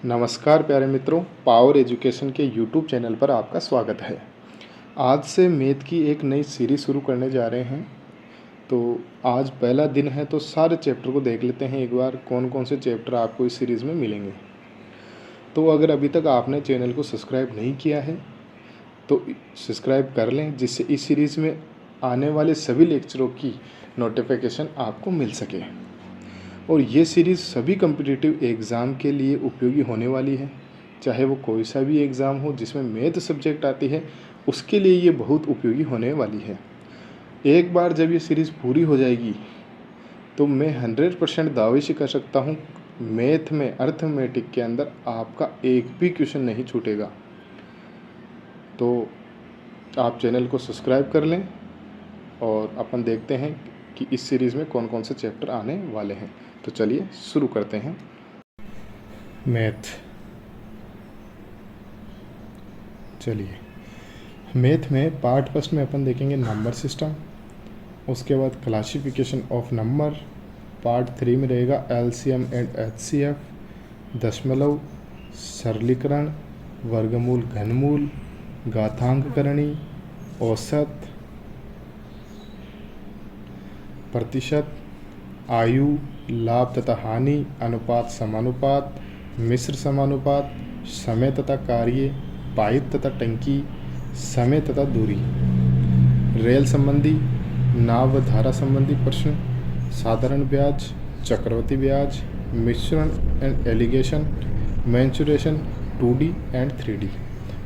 नमस्कार प्यारे मित्रों, पावर एजुकेशन के यूट्यूब चैनल पर आपका स्वागत है। आज से मैथ की एक नई सीरीज़ शुरू करने जा रहे हैं। तो आज पहला दिन है, तो सारे चैप्टर को देख लेते हैं एक बार, कौन कौन से चैप्टर आपको इस सीरीज़ में मिलेंगे। तो अगर अभी तक आपने चैनल को सब्सक्राइब नहीं किया है तो सब्सक्राइब कर लें, जिससे इस सीरीज़ में आने वाले सभी लेक्चरों की नोटिफिकेशन आपको मिल सके। और ये सीरीज़ सभी कॉम्पिटिटिव एग्ज़ाम के लिए उपयोगी होने वाली है, चाहे वो कोई सा भी एग्ज़ाम हो जिसमें मैथ सब्जेक्ट आती है, उसके लिए ये बहुत उपयोगी होने वाली है। एक बार जब ये सीरीज़ पूरी हो जाएगी तो मैं 100% दावे से कर सकता हूँ, मैथ में अर्थमेटिक के अंदर आपका एक भी क्वेश्चन नहीं छूटेगा। तो आप चैनल को सब्सक्राइब कर लें और अपन देखते हैं कि इस सीरीज़ में कौन कौन से चैप्टर आने वाले हैं। तो चलिए शुरू करते हैं। मैथ में पार्ट फर्स्ट में अपन देखेंगे नंबर सिस्टम, उसके बाद क्लासिफिकेशन ऑफ नंबर। पार्ट 3 में रहेगा एलसीएम एंड एचसीएफ, दशमलव, सरलीकरण, वर्गमूल, घनमूल, घातांककरणी, औसत, प्रतिशत, आयु, लाभ तथा हानि, अनुपात समानुपात, मिश्र समानुपात, समय तथा कार्य, पाइप तथा टंकी, समय तथा दूरी, रेल संबंधी, नाव व धारा संबंधी प्रश्न, साधारण ब्याज, चक्रवृद्धि ब्याज, मिश्रण and allegation, mensuration, 2D and 3D।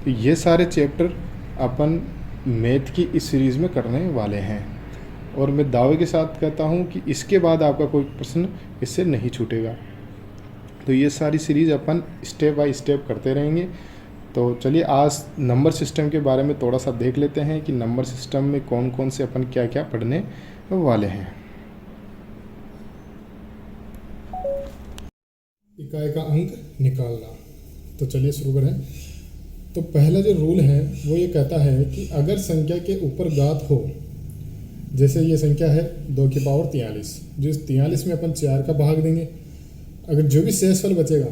तो ये सारे चैप्टर अपन मैथ की इस सीरीज़ में करने वाले हैं और मैं दावे के साथ कहता हूँ कि इसके बाद आपका कोई प्रश्न इससे नहीं छूटेगा। तो ये सारी series upon step by step करते रहेंगे। तो चलिए आज नंबर सिस्टम के बारे में थोड़ा सा देख लेते हैं कि नंबर सिस्टम में कौन कौन से अपन क्या क्या पढ़ने वाले हैं। इकाई का अंक निकालना। तो चलिए शुरू करें। तो पहला जो रूल है वो ये कहता है कि अगर संख्या के ऊपर घात हो, जैसे ये संख्या है 2 की पावर 43, जो इस 43 में अपन 4 का भाग देंगे, अगर जो भी शेषफल बचेगा,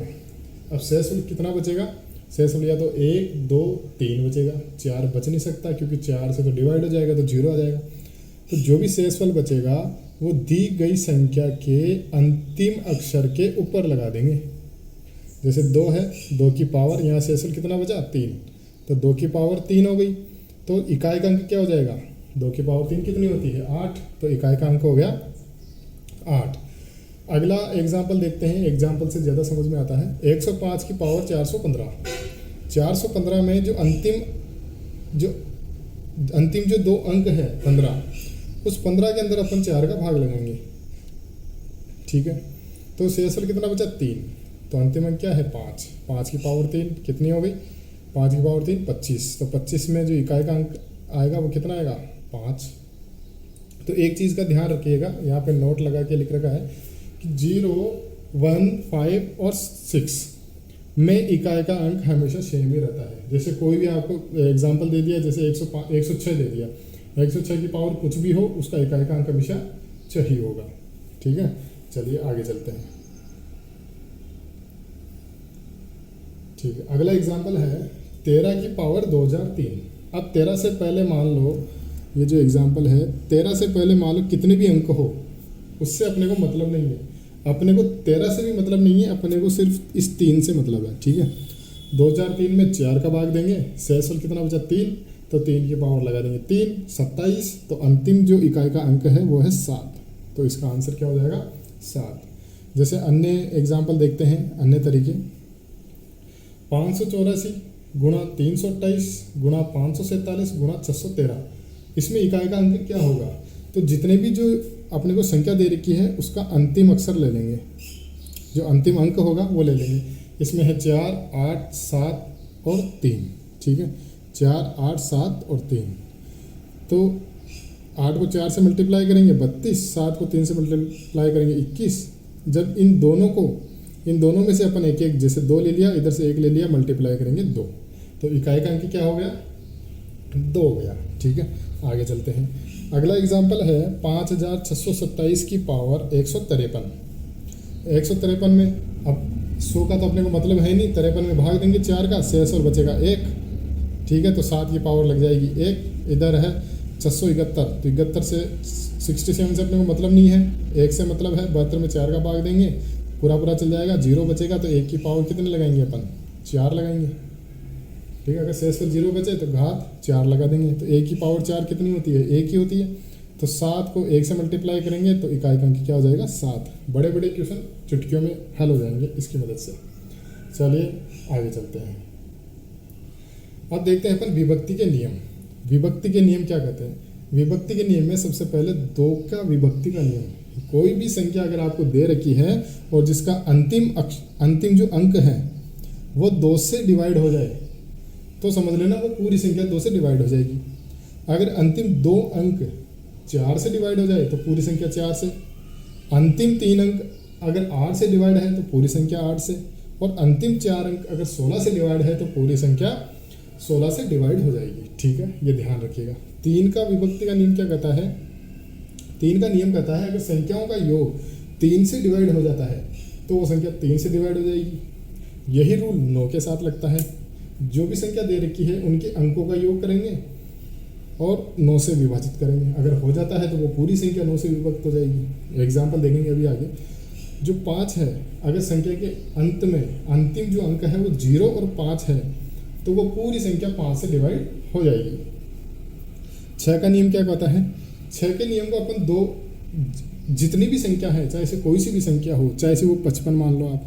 अब शेषफल कितना बचेगा, शेषफल या तो 1, 2, 3 बचेगा, 4 बच नहीं सकता क्योंकि 4 से तो डिवाइड हो जाएगा तो 0 आ जाएगा। तो जो भी शेषफल बचेगा वो दी गई संख्या के अंतिम अक्षर के ऊपर लगा देंगे। जैसे 2 है, 2 की पावर, यहाँ शेषफल कितना बचा 3, तो 2 की पावर 3 हो गई। तो इकाई का अंक क्या हो जाएगा, 2 की पावर 3 कितनी होती है 8, तो इकाई का अंक हो गया 8। अगला एग्जाम्पल देखते हैं, एग्जाम्पल से ज़्यादा समझ में आता है। 105 की पावर 415, 415 में जो अंतिम जो 2 अंक है 15, उस 15 के अंदर अपन 4 का भाग लगाएंगे, ठीक है। तो शेषफल कितना बचा 3, तो अंतिम अंक क्या है 5, 5 की पावर 3 कितनी हो गई, 5 की पावर 3 25, तो 25 में जो इकाई का अंक आएगा वो कितना आएगा 5। तो एक चीज़ का ध्यान रखिएगा, यहाँ पे नोट लगा के लिख रखा है कि 0, 1, 5 और 6 में इकाई का अंक हमेशा सेम ही रहता है। जैसे कोई भी आपको एग्जांपल दे दिया, जैसे 106 दे दिया, 106 की पावर कुछ भी हो उसका इकाई का अंक हमेशा 6 ही होगा, ठीक है। चलिए आगे चलते हैं, ठीक है। अगला एग्जाम्पल है 13 की पावर 2003। अब 13 से पहले मान लो, ये जो एग्जाम्पल है 13 से पहले मान लो कितने भी अंक हो, उससे अपने को मतलब नहीं है। अपने को 13 से भी मतलब नहीं है, अपने को सिर्फ इस 3 से मतलब है, ठीक है। 2003 में 4 का भाग देंगे, शेषफल कितना बचा 3, तो 3 की पावर लगा देंगे 3, 27। तो अंतिम जो इकाई का अंक है वो है 7, तो इसका आंसर क्या हो जाएगा 7। जैसे अन्य एग्जाम्पल देखते हैं, अन्य तरीके, 584 गुणा 328 गुणा 547 गुणा 613, इसमें इकाई का अंक क्या होगा, तो जितने भी जो अपने को संख्या दे रखी है उसका अंतिम अक्षर ले लेंगे, जो अंतिम अंक होगा वो ले लेंगे। इसमें है 4, 8, 7 और 3, ठीक है। 4, 8, 7 और 3, तो 8 को 4 से मल्टीप्लाई करेंगे 32, 7 को 3 से मल्टीप्लाई करेंगे 21। जब इन दोनों में से अपन एक एक, जैसे 2 ले लिया, इधर से 1 ले लिया, मल्टीप्लाई करेंगे 2, तो इकाई का अंक क्या हो गया 2 हो गया, ठीक है। आगे चलते हैं। अगला एग्जाम्पल है 5627 की पावर 153। 153 में अब 100 का तो अपने को मतलब है नहीं, 53 में भाग देंगे 4 का, शेष और बचेगा 1। ठीक है, तो 7 की पावर लग जाएगी 1। इधर है 671, तो 71 से 67 से अपने को मतलब नहीं है, 1 से मतलब है। 72 में 4 का भाग देंगे, पूरा पूरा चल जाएगा, 0 बचेगा। तो 1 की पावर कितने लगाएंगे अपन? 4 लगाएंगे। ठीक है, अगर शेष पर 0 बचे तो घात 4 लगा देंगे। तो 1 की पावर 4 कितनी होती है? 1 ही होती है। तो 7 को 1 से मल्टीप्लाई करेंगे तो इकाई का अंक क्या हो जाएगा? 7। बड़े बड़े क्वेश्चन चुटकियों में हल हो जाएंगे इसकी मदद से। चलिए आगे चलते हैं। अब देखते हैं अपन विभक्ति के नियम। विभक्ति के नियम क्या कहते हैं? विभक्ति के नियम में सबसे पहले 2 का विभक्ति का नियम। कोई भी संख्या अगर आपको दे रखी है और जिसका अंतिम जो अंक है वो 2 से डिवाइड हो जाए तो समझ लेना वो पूरी संख्या 2 से डिवाइड हो जाएगी। अगर अंतिम 2 अंक 4 से डिवाइड हो जाए तो पूरी संख्या 4 से। अंतिम 3 अंक अगर 8 से डिवाइड है तो पूरी संख्या 8 से। और अंतिम 4 अंक अगर 16 से डिवाइड है तो पूरी संख्या 16 से डिवाइड हो जाएगी। ठीक है, ये ध्यान रखिएगा। 3 का विभक्ति का नियम क्या कहता है? 3 का नियम कहता है अगर संख्याओं का योग 3 से डिवाइड हो जाता है तो वो संख्या 3 से डिवाइड हो जाएगी। यही रूल 9 के साथ लगता है। जो भी संख्या दे रखी है उनके अंकों का योग करेंगे और 9 से विभाजित करेंगे। अगर हो जाता है तो वो पूरी संख्या 9 से विभक्त हो जाएगी। एग्जाम्पल देखेंगे अभी आगे। जो 5 है, अगर संख्या के अंत में अंतिम जो अंक है वो 0 और 5 है तो वो पूरी संख्या 5 से डिवाइड हो जाएगी। 6 का नियम क्या कहता है? 6 के नियम को अपन जितनी भी संख्या है, चाहे से कोई सी भी संख्या हो, चाहे से वो 55 मान लो आप,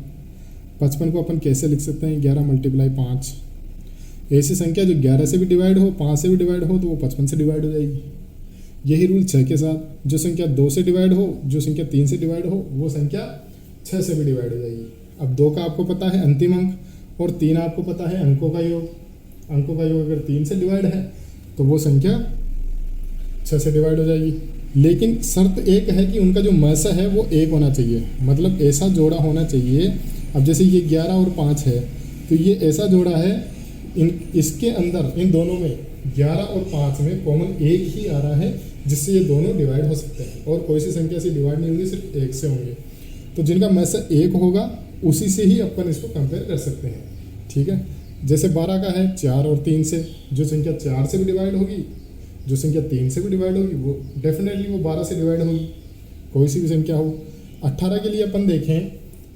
55 को अपन कैसे लिख सकते हैं? 11 × 5। ऐसी संख्या जो 11 से भी डिवाइड हो, 5 से भी डिवाइड हो तो वो 55 से डिवाइड हो जाएगी। यही रूल 6 के साथ। जो संख्या 2 से डिवाइड हो, जो संख्या 3 से डिवाइड हो, वो संख्या 6 से भी डिवाइड हो जाएगी। अब 2 का आपको पता है अंतिम अंक और 3 आपको पता है अंकों का योग। अंकों का योग अगर 3 से डिवाइड है तो वो संख्या 6 से डिवाइड हो जाएगी। लेकिन शर्त एक है कि उनका जो मसा है वो 1 होना चाहिए, मतलब ऐसा जोड़ा होना चाहिए। अब जैसे ये 11 और 5 है तो ये ऐसा जोड़ा है, इसके अंदर इन दोनों में 11 और 5 में कॉमन 1 ही आ रहा है जिससे ये दोनों डिवाइड हो सकते हैं। और कोई सी संख्या से डिवाइड नहीं होंगी, सिर्फ 1 से होंगे। तो जिनका मसा 1 होगा उसी से ही अपन इसको कंपेयर कर सकते हैं। ठीक है, जैसे 12 का है 4 और 3 से। जो संख्या 4 से भी डिवाइड होगी, जो संख्या 3 से भी डिवाइड होगी, वो डेफिनेटली वो 12 से डिवाइड होगी, कोई सी भी संख्या हो। 18 के लिए अपन देखें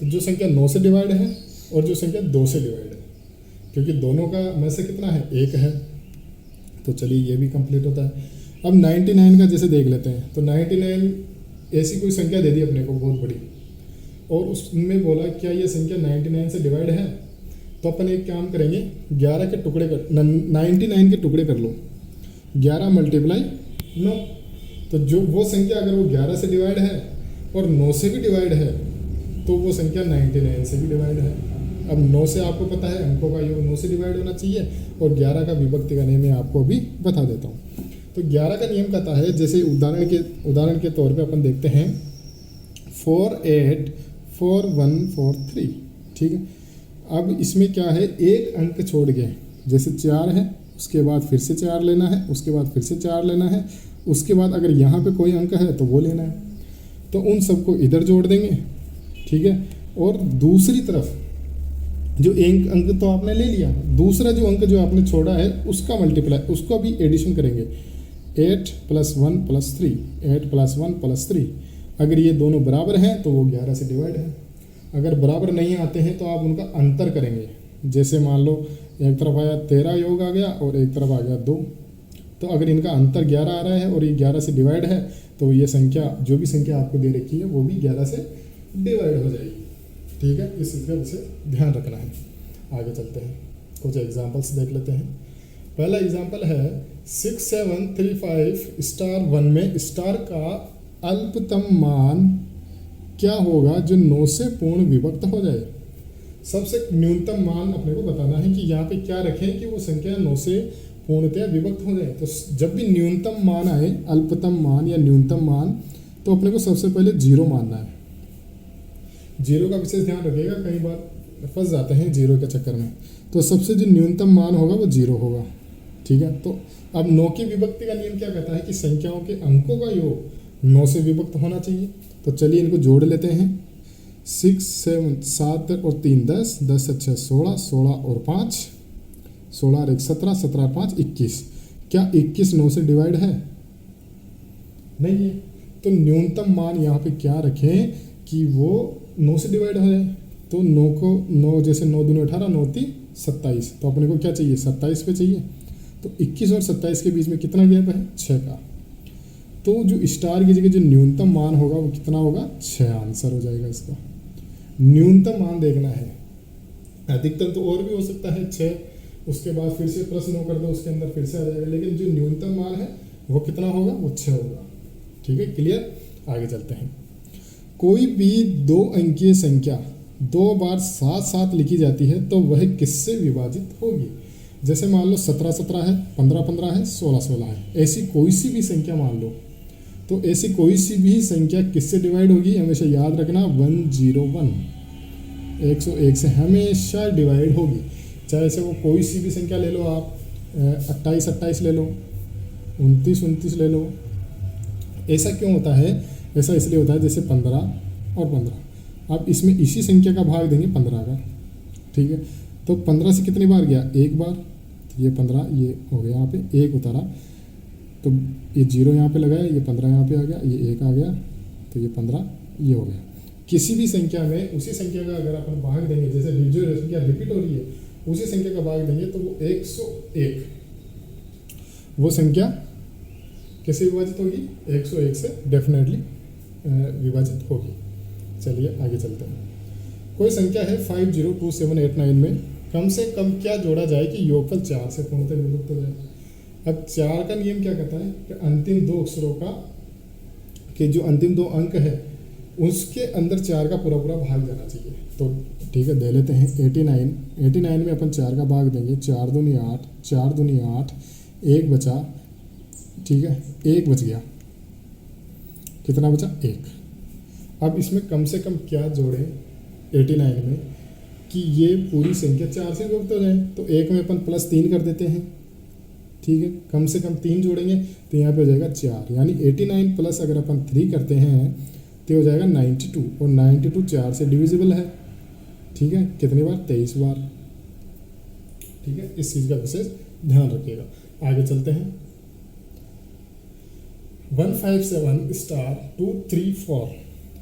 तो जो संख्या 9 से डिवाइड है और जो संख्या 2 से डिवाइड है, क्योंकि दोनों का में से कितना है? 1 है। तो चलिए ये भी कंप्लीट होता है। अब 99 का जैसे देख लेते हैं। तो 99 ऐसी कोई संख्या दे दी अपने को बहुत बड़ी और उसमें बोला क्या ये संख्या 99 से डिवाइड है? तो अपन एक काम करेंगे, 11 के टुकड़े कर 99 के टुकड़े कर लो, 11 × 9। तो जो वो संख्या अगर वो 11 से डिवाइड है और 9 से भी डिवाइड है तो वो संख्या 99 से भी डिवाइड है। अब 9 से आपको पता है अंकों का योग 9 से डिवाइड होना चाहिए और 11 का विभक्ति का नियम मैं आपको अभी बता देता हूँ। तो 11 का नियम कहता है, जैसे उदाहरण के तौर पे अपन देखते हैं 4 8 4 1 4 3। ठीक है, अब इसमें क्या है, एक अंक छोड़ गए। जैसे 4 है, उसके बाद फिर से 4 लेना है, उसके बाद फिर से 4 लेना है, उसके बाद अगर यहाँ पे कोई अंक है तो वो लेना है। तो उन सबको इधर जोड़ देंगे। ठीक है, और दूसरी तरफ जो एक अंक तो आपने ले लिया, दूसरा जो अंक जो आपने छोड़ा है उसका मल्टीप्लाई, उसको भी एडिशन करेंगे। 8 + 1 + 3, 8 + 1 + 3। अगर ये दोनों बराबर हैं तो वो 11 से डिवाइड है। अगर बराबर नहीं आते हैं तो आप उनका अंतर करेंगे। जैसे मान लो एक तरफ आया 13 योग आ गया और एक तरफ आ गया 2। तो अगर इनका अंतर 11 आ रहा है और ये 11 से डिवाइड है तो ये संख्या, जो भी संख्या आपको दे रखी है वो भी 11 से डिवाइड हो जाएगी। ठीक है, इस चीज़ का विषय ध्यान रखना है। आगे चलते हैं, कुछ एग्जांपल्स देख लेते हैं। पहला एग्जांपल है 6 7 3 5 *1 में स्टार का अल्पतम मान क्या होगा जो 9 से पूर्ण विभक्त हो जाए। सबसे न्यूनतम मान अपने को बताना है कि यहाँ पे क्या रखें कि वो संख्या 9 से पूर्णतया विभक्त हो जाए। तो जब भी न्यूनतम मान आए, अल्पतम मान या न्यूनतम मान, तो अपने को सबसे पहले 0 मानना है। 0 का विशेष ध्यान रखिएगा, कई बार फंस जाते हैं 0 के चक्कर में। तो सबसे जो न्यूनतम मान होगा वो 0 होगा। ठीक है, तो अब 9 की विभक्ति का नियम क्या कहता है कि संख्याओं के अंकों का योग 9 से विभक्त होना चाहिए। तो चलिए इनको जोड़ लेते हैं। 6 7 7 और 3 10, 10 6 16, 16 और 5 16 और 1 17, 17 और 5 21। क्या 21 9 से डिवाइड है? नहीं है। तो न्यूनतम मान यहाँ पे क्या रखें कि वो 9 से डिवाइड हो जाए। तो 9 को 9 जैसे 9 दूनी 18, 9 3 27, तो अपने को क्या चाहिए? 27 पे चाहिए। तो 21 और 27 के बीच में कितना गैप है? 6 का। तो जो स्टार की जगह जो न्यूनतम मान होगा वो कितना होगा? 6 आंसर हो जाएगा इसका। न्यूनतम मान देखना है, अधिकतम तो और भी हो सकता है 6, उसके बाद फिर से प्लस 9 कर दो, उसके अंदर फिर से आ जाएगा, लेकिन जो न्यूनतम मान है वो कितना होगा? वो 6 होगा। ठीक है, क्लियर। आगे चलते हैं। कोई भी 2 अंकीय संख्या 2 बार साथ साथ लिखी जाती है तो वह किससे विभाजित होगी? जैसे मान लो 17 17 है, 15 15 है, 16 16 है, ऐसी कोई सी भी संख्या मान लो। तो ऐसी कोई सी भी संख्या किससे डिवाइड होगी? हमेशा याद रखना 101, 101 से हमेशा डिवाइड होगी। चाहे से वो कोई सी भी संख्या ले लो आप, 28 28 ले लो, 29 29 ले लो। ऐसा क्यों होता है? ऐसा इसलिए होता है जैसे 15 और 15, आप इसमें इसी संख्या का भाग देंगे 15 का। ठीक है, तो 15 से कितनी बार गया? एक बार। तो ये 15 ये हो गया, यहाँ पे एक उतारा, तो ये 0 यहाँ पे लगाया, ये 15 यहाँ पे आ गया, ये 1 आ गया, तो ये 15 ये हो गया। किसी भी संख्या में उसी संख्या का अगर अपन भाग देंगे, जैसे जो संख्या रिपीट हो रही है उसी संख्या का भाग देंगे तो वो 101, वो संख्या कैसे विभाजित होगी? 101 से डेफिनेटली विभाजित होगी। चलिए आगे चलते हैं। कोई संख्या है 502789 में कम से कम क्या जोड़ा जाए कि योगफल 4 से पूर्णतः विभक्त हो जाए? अब 4 का नियम क्या कहता है कि अंतिम 2 अक्षरों का कि जो अंतिम 2 अंक है उसके अंदर 4 का पूरा पूरा भाग जाना चाहिए। तो ठीक है, दे लेते हैं 89 में अपन 4 का भाग देंगे, 4 दूनी 8, 4 दूनी 8, 1 बचा। ठीक है, 1 बच गया, कितना बचा? 1। अब इसमें कम से कम क्या जोड़ें 89 में कि ये पूरी संख्या 4 से विभक्त हो जाए? तो 1 में अपन +3 कर देते हैं। ठीक है, कम से कम 3 जोड़ेंगे तो यहाँ पे हो जाएगा 4, यानी 89 प्लस अगर अपन 3 करते हैं तो हो जाएगा 92, और 92 4 से डिविजिबल है। ठीक है, कितनी बार? 23 बार। ठीक है, इस चीज़ का विशेष ध्यान रखिएगा। आगे चलते हैं। 157 स्टार 234,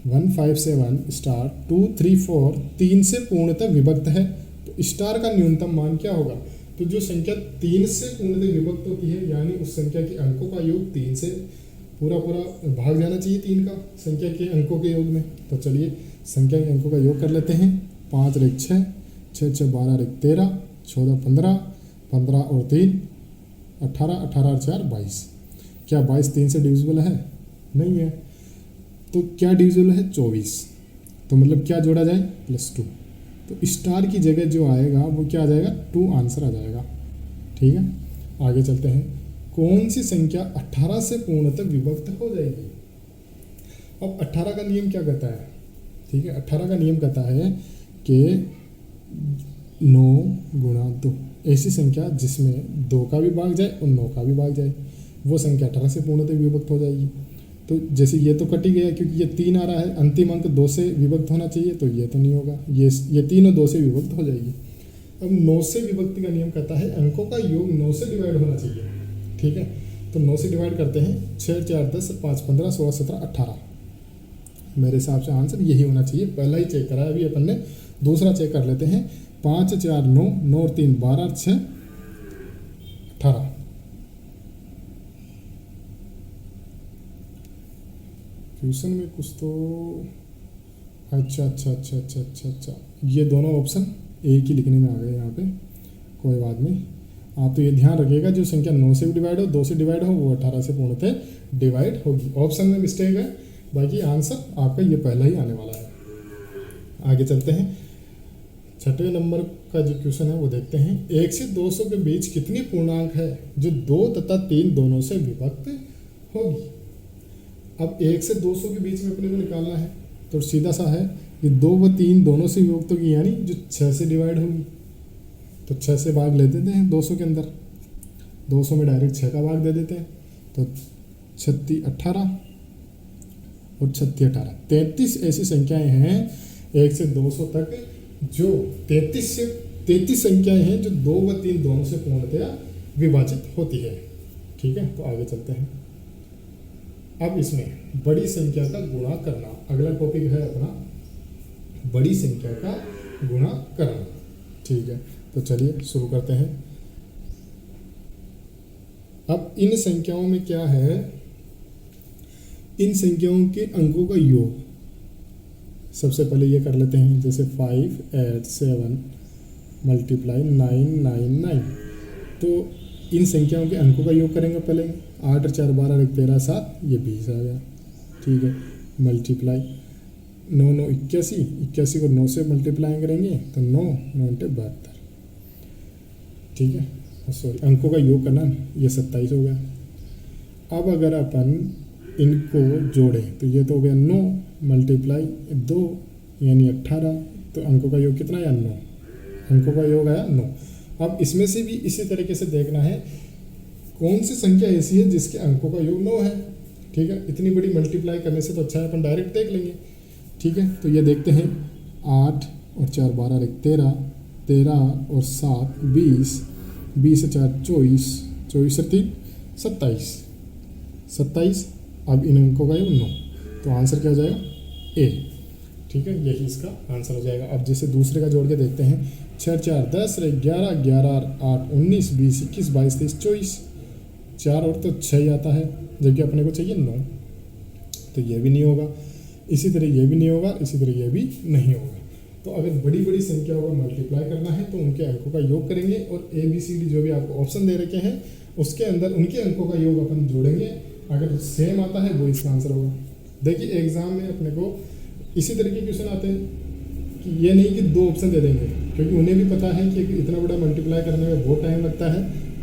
157 स्टार 234 3 से पूर्णतः विभक्त है, तो स्टार का न्यूनतम मान क्या होगा? तो जो संख्या 3 से पूर्णतः विभक्त होती है यानी उस संख्या के अंकों का योग 3 से पूरा पूरा भाग जाना चाहिए 3 का संख्या के अंकों के योग में। तो चलिए संख्या के अंकों का योग कर लेते हैं। 5 और 1 6, 6 6 12 और 1 13, 14 15, 15 और 3 18, 18 और 4 22। क्या 22 3 से डिविजिबल है? नहीं है। तो क्या डिविजिबल है? 24। तो मतलब क्या जोड़ा जाए? +2। तो स्टार की जगह जो आएगा वो क्या आ जाएगा? 2 आंसर आ जाएगा। ठीक है, आगे चलते हैं। कौन सी संख्या 18 से पूर्णतः विभक्त हो जाएगी? अब 18 का नियम क्या कहता है? ठीक है, 18 का नियम कहता है कि 9 गुणा 2, ऐसी संख्या जिसमें 2 का भी भाग जाए और 9 का भी भाग जाए, वो संख्या 18 से पूर्णतः विभक्त हो जाएगी। तो जैसे ये तो कट ही गया क्योंकि ये 3 आ रहा है, अंतिम अंक 2 से विभक्त होना चाहिए, तो ये तो नहीं होगा, ये 3 और 2 से विभक्त हो जाएगी। अब 9 से विभक्ति का नियम कहता है अंकों का योग 9 से डिवाइड होना चाहिए। ठीक है, तो 9 से डिवाइड करते हैं, 6 4 10, 5 15, 16 17 18। मेरे हिसाब से आंसर यही होना चाहिए। पहला ही चेक करा है अभी अपन ने, दूसरा चेक कर लेते हैं। 5 4 9, 9 और 3 12, 6 18। ट्यूशन में कुछ तो अच्छा, ये दोनों ऑप्शन एक ही लिखने में आ गए यहाँ पे, कोई बात नहीं। आप तो ये ध्यान रखिएगा जो संख्या 9 से भी डिवाइड हो, 2 से डिवाइड हो, वो 18 से पूर्णतः डिवाइड होगी। ऑप्शन में मिस्टेक है, बाकी आंसर आपका ये पहला ही आने वाला है। आगे चलते हैं। 6वें नंबर का जो क्वेश्चन है वो देखते हैं। 1 से 200 के बीच कितनी पूर्णांक है जो 2 तथा 3 दोनों से विभक्त होगी? अब 1 से 200 के बीच में अपने को निकालना है, तो सीधा सा है कि 2 व 3 दोनों से विभक्त होगी, यानी जो 6 से डिवाइड होगी। तो 6 से भाग ले देते हैं 200 के अंदर, 200 में डायरेक्ट 6 का भाग दे देते हैं, तो 36 18 और 36 18, 33 ऐसी संख्याएं हैं 1 से 200 तक जो 33 संख्याएं हैं जो 2 व 3 दोनों से पूर्णतया विभाजित होती है। ठीक है, तो आगे चलते हैं। अब इसमें बड़ी संख्या का गुणा करना, अगला टॉपिक है अपना बड़ी संख्या का गुणा करना। ठीक है, तो चलिए शुरू करते हैं। अब इन संख्याओं में क्या है, इन संख्याओं के अंकों का योग। सबसे पहले ये कर लेते हैं, जैसे 5, 8, 7 मल्टीप्लाई 9, 9, 9। तो इन संख्याओं के अंकों का योग करेंगे पहले। 8 और 4 12 1 13 7, ये 20 आ गया। ठीक है, मल्टीप्लाई 9 9 81, 81 को 9 से मल्टीप्लाई करेंगे तो 9 9 72। ठीक है, सॉरी अंकों का योग करना, ये 27 हो गया। अब अगर अपन इनको जोड़ें तो ये तो हो गया 9 मल्टीप्लाई 2 यानी 18, तो अंकों का योग कितना आया 9, अंकों का योग आया 9। अब इसमें से भी इसी तरीके से देखना है कौन सी संख्या ऐसी है जिसके अंकों का योग 9 है। ठीक है, इतनी बड़ी मल्टीप्लाई करने से तो अच्छा है अपन डायरेक्ट देख लेंगे। ठीक है, तो ये देखते हैं 8 और 4 12 1 13, 13 और 7 20, 20 से 4 24, 24 से 3 27, 27। अब इन अंकों का योग 9, तो आंसर क्या हो जाएगा ए। ठीक है, यही इसका आंसर हो जाएगा। अब जैसे दूसरे का जोड़ के देखते हैं, 6 4 10 11 11 8 19 20 21 22 23 24, 4 और तो 6 ही आता है, जबकि अपने को चाहिए 9, तो ये भी नहीं होगा। इसी तरह ये भी नहीं होगा, इसी तरह ये भी नहीं होगा। तो अगर बड़ी बड़ी संख्याओं का मल्टीप्लाई करना है तो उनके अंकों का योग करेंगे और ABCD जो भी आपको ऑप्शन दे रखे हैं उसके अंदर उनके अंकों का योग अपन जोड़ेंगे। अगर सेम आता है वो इसका आंसर होगा। देखिए एग्जाम में अपने को इसी तरह के क्वेश्चन आते हैं कि ये नहीं कि 2 ऑप्शन दे देंगे, क्योंकि उन्हें भी पता है कि इतना बड़ा मल्टीप्लाई करने में बहुत टाइम लगता है,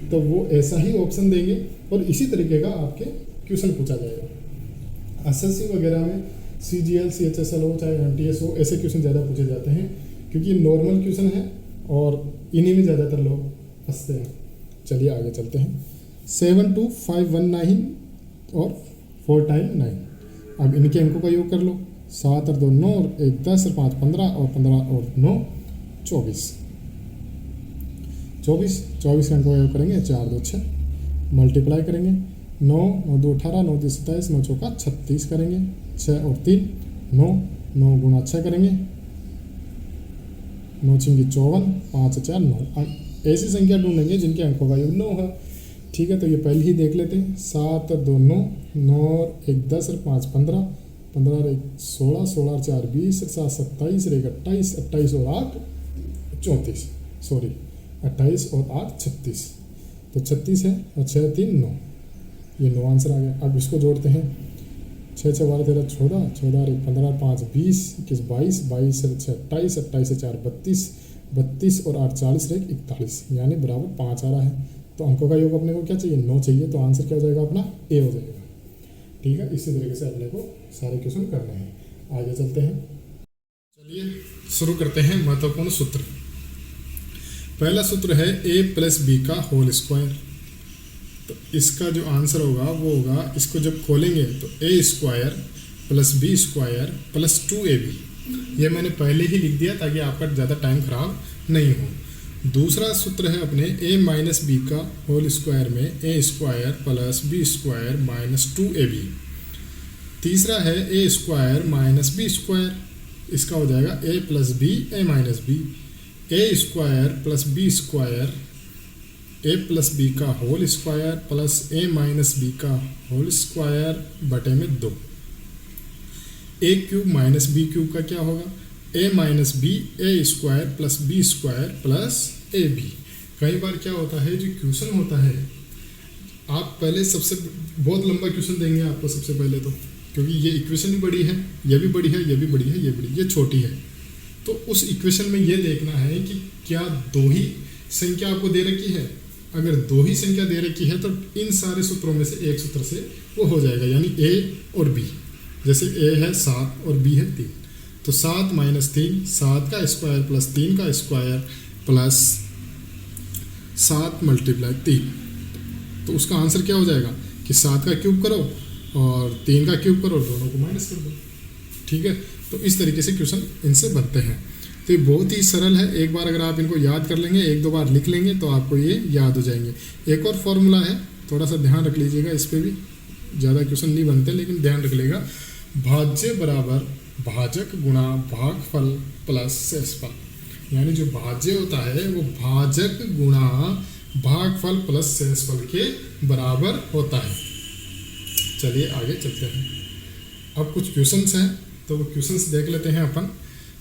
तो वो ऐसा ही ऑप्शन देंगे और इसी तरीके का आपके क्वेश्चन पूछा जाएगा। SSC वगैरह में CGL CHSL हो चाहे MTS हो, ऐसे क्वेश्चन ज़्यादा पूछे जाते हैं क्योंकि नॉर्मल क्वेश्चन है और इन्हीं में ज़्यादातर लोग फंसते हैं। चलिए आगे चलते हैं। 7 2 5 1 9 और 4 टाइम 9। अब इनके अंकों का योग कर लो। 7 और 2 9 और 1 10 और 5 15 और 15 और 9 24, 24 के अंकों का योग करेंगे। 4 2 6 मल्टीप्लाई करेंगे। 9 9 2 18, 9 3 27, 9 चौका 36 करेंगे। 6 और 3 9, 9 गुणा 6 करेंगे। 9 छिंगी 54, 5 4 9। ऐसी संख्या ढूंढेंगे जिनके अंकों का योग 9 है। ठीक है, तो ये पहले ही देख लेते हैं। 7 और 2 9, 9 और 1 10 और 5 15, 15 और 1 16, 16 और 4 20, 7 27 और 1 28, 28 और 8 34, सॉरी 28 और 8 36, तो 36 है और 6 3 9, ये 9 आंसर आ गया। अब इसको जोड़ते हैं। 6 6 12 13 14, 14 और 1 15, 5 20, 21 22, 22 से 6 28, 28 से 4 32, 32 और 8 40 और 1 41, यानी बराबर 5 आ रहा है। तो अंकों का योग अपने को क्या चाहिए 9 चाहिए, तो आंसर क्या हो जाएगा अपना ए हो जाएगा। ठीक है, इसी तरीके से अपने को सारे क्वेश्चन करने हैं। आगे चलते हैं। चलिए शुरू करते हैं महत्वपूर्ण सूत्र। पहला सूत्र है a + b का होल स्क्वायर। तो इसका जो आंसर होगा वो होगा, इसको जब खोलेंगे तो a² + b² + 2ab। ये मैंने पहले ही लिख दिया ताकि आपका ज़्यादा टाइम खराब नहीं हो। दूसरा सूत्र है अपने a - b का होल स्क्वायर में a² + b² - 2ab। तीसरा है a² - b², इसका हो जाएगा a + b a - b, a² + b² a + b का whole square plus a - b का होल स्क्वायर बटे में 2। a³ - b³ का क्या होगा, a - b a² + b² + ab। कई बार क्या होता है, जो क्वेश्चन होता है आप पहले सबसे बहुत लंबा क्वेश्चन देंगे आपको सबसे पहले, तो क्योंकि ये इक्वेशन भी बड़ी है, ये भी बड़ी है, ये भी बड़ी है, ये बड़ी, ये छोटी है, तो उस इक्वेशन में ये देखना है कि क्या 2 ही संख्या आपको दे रखी है। अगर 2 ही संख्या दे रखी है तो इन सारे सूत्रों में से एक सूत्र से वो हो जाएगा, यानी a और b। जैसे a है 7 और b है 3, तो 7 - 3, 7 का स्क्वायर प्लस 3 का स्क्वायर प्लस 7 × 3, तो उसका आंसर क्या हो जाएगा कि 7 का क्यूब करो और 3 का क्यूब करो, दोनों को माइनस कर दो। ठीक है, तो इस तरीके से क्वेश्चन इनसे बनते हैं। तो ये बहुत ही सरल है, एक बार अगर आप इनको याद कर लेंगे, एक दो बार लिख लेंगे तो आपको ये याद हो जाएंगे। एक और फॉर्मूला है, थोड़ा सा ध्यान रख लीजिएगा, इस पर भी ज़्यादा क्वेश्चन नहीं बनते लेकिन ध्यान रख लेगा। भाज्य बराबर भाजक गुणा भागफल प्लस शेषफल, यानी जो भाज्य होता है वो भाजक गुणा भागफल प्लस शेषफल के बराबर होता है। चलिए आगे चलते हैं। अब कुछ क्वेश्चंस हैं तो वो क्वेश्चंस देख लेते हैं अपन।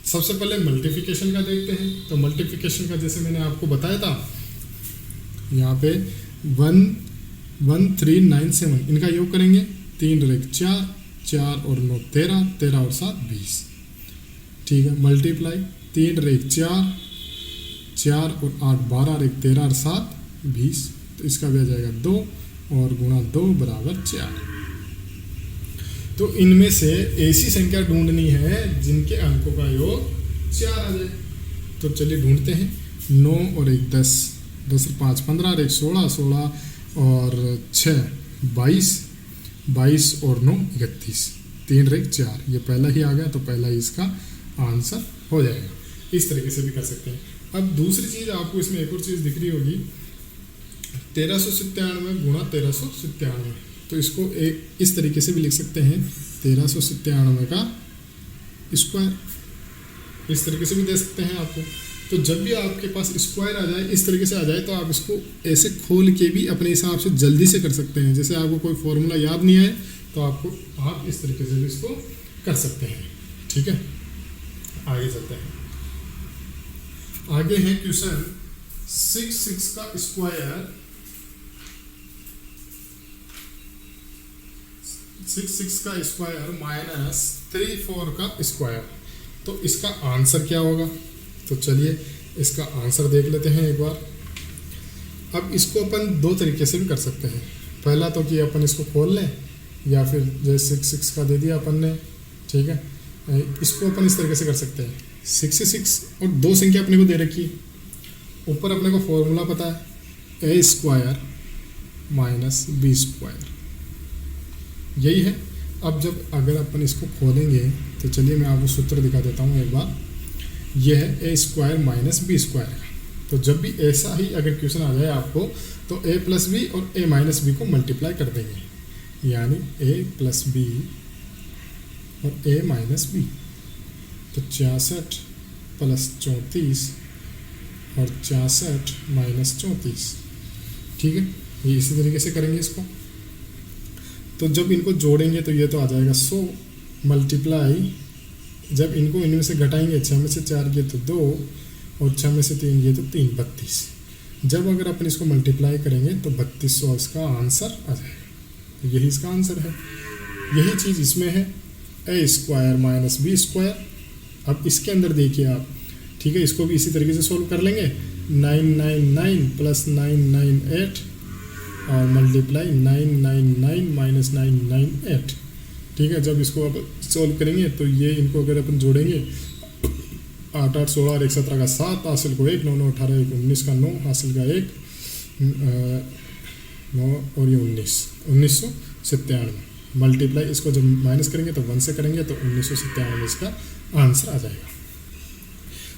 सबसे पहले मल्टीप्लिकेशन का देखते हैं। तो मल्टीप्लिकेशन का जैसे मैंने आपको बताया था, यहाँ पे 11397 इनका योग करेंगे। 3 रेख 4, 4 और 9 13, 13 और 7 20। ठीक है, मल्टीप्लाई 3 रेख 4, 4 और 8 12 रेख 13 और 7 20। तो इसका भी आ जाएगा 2 और गुणा 2 बराबर 4। तो इनमें से ऐसी संख्या ढूंढनी है जिनके अंकों का योग 4 आ जाए। तो चलिए ढूंढते हैं। 9 और 1 10, 10 और 5 15 रेख 16, 16 और 6 22, 22 और 9 31, 3 रेख 4। ये पहला ही आ गया तो पहला ही इसका आंसर हो जाएगा। इस तरीके से भी कर सकते हैं। अब दूसरी चीज़ आपको इसमें एक और चीज़ दिख रही होगी, 1397 गुणा 1397। तो इसको एक इस तरीके से भी लिख सकते हैं, 1397 का स्क्वायर, इस तरीके से भी दे सकते हैं आपको। तो जब भी आपके पास स्क्वायर आ जाए, इस तरीके से आ जाए, तो आप इसको ऐसे खोल के भी अपने हिसाब से जल्दी से कर सकते हैं। जैसे आपको कोई फॉर्मूला याद नहीं आए तो आप इस तरीके से भी इसको कर सकते हैं। ठीक है, आगे चलते हैं। आगे है क्वेश्चन 6 का स्क्वायर, 6 का स्क्वायर माइनस 3 का स्क्वायर। तो इसका आंसर क्या होगा? तो चलिए इसका आंसर देख लेते हैं एक बार। अब इसको अपन दो तरीके से भी कर सकते हैं। पहला तो कि अपन इसको खोल लें, या फिर जैसे 6 का दे दिया अपन ने, ठीक है, इसको अपन इस तरीके से कर सकते हैं। 66 और दो संख्या अपने को दे रखी है, ऊपर अपने को फॉर्मूला पता है, ए स्क्वायर माइनस बी स्क्वायर, यही है। अब जब अगर अपन इसको खोलेंगे तो चलिए मैं आपको सूत्र दिखा देता हूँ एक बार। यह है ए स्क्वायर माइनस बी स्क्वायर का। तो जब भी ऐसा ही अगर क्वेश्चन आ जाए आपको, तो ए प्लस बी और ए माइनस बी को मल्टीप्लाई कर देंगे, यानी ए प्लस बी और ए माइनस बी। तो 66 प्लस 34 और 66 माइनस 34। ठीक है, ये इसी तरीके से करेंगे इसको। तो जब इनको जोड़ेंगे तो ये तो आ जाएगा 100 मल्टीप्लाई, जब इनको इनमें से घटाएंगे, 6 में से 4 गए तो 2 और 6 में से 3 गए तो 3, 32। जब अगर अपन इसको मल्टीप्लाई करेंगे तो 3200 इसका आंसर आ जाएगा। यही इसका आंसर है। यही चीज़ इसमें है, ए स्क्वायर माइनस बी स्क्वायर। अब इसके अंदर देखिए आप, ठीक है, इसको भी इसी तरीके से सोल्व कर लेंगे। 999 प्लस 998 और मल्टीप्लाई 999 माइनस 998। ठीक है, जब इसको अब सॉल्व करेंगे तो ये इनको अगर अपन जोड़ेंगे, 8 8 16 और 1 17 का 7, हासिल को 1, 9 9 18 1 19 का 9, हासिल का 1 9 और ये 1997। मल्टीप्लाई इसको जब माइनस करेंगे तो 1 से करेंगे तो 1997 इसका आंसर आ जाएगा।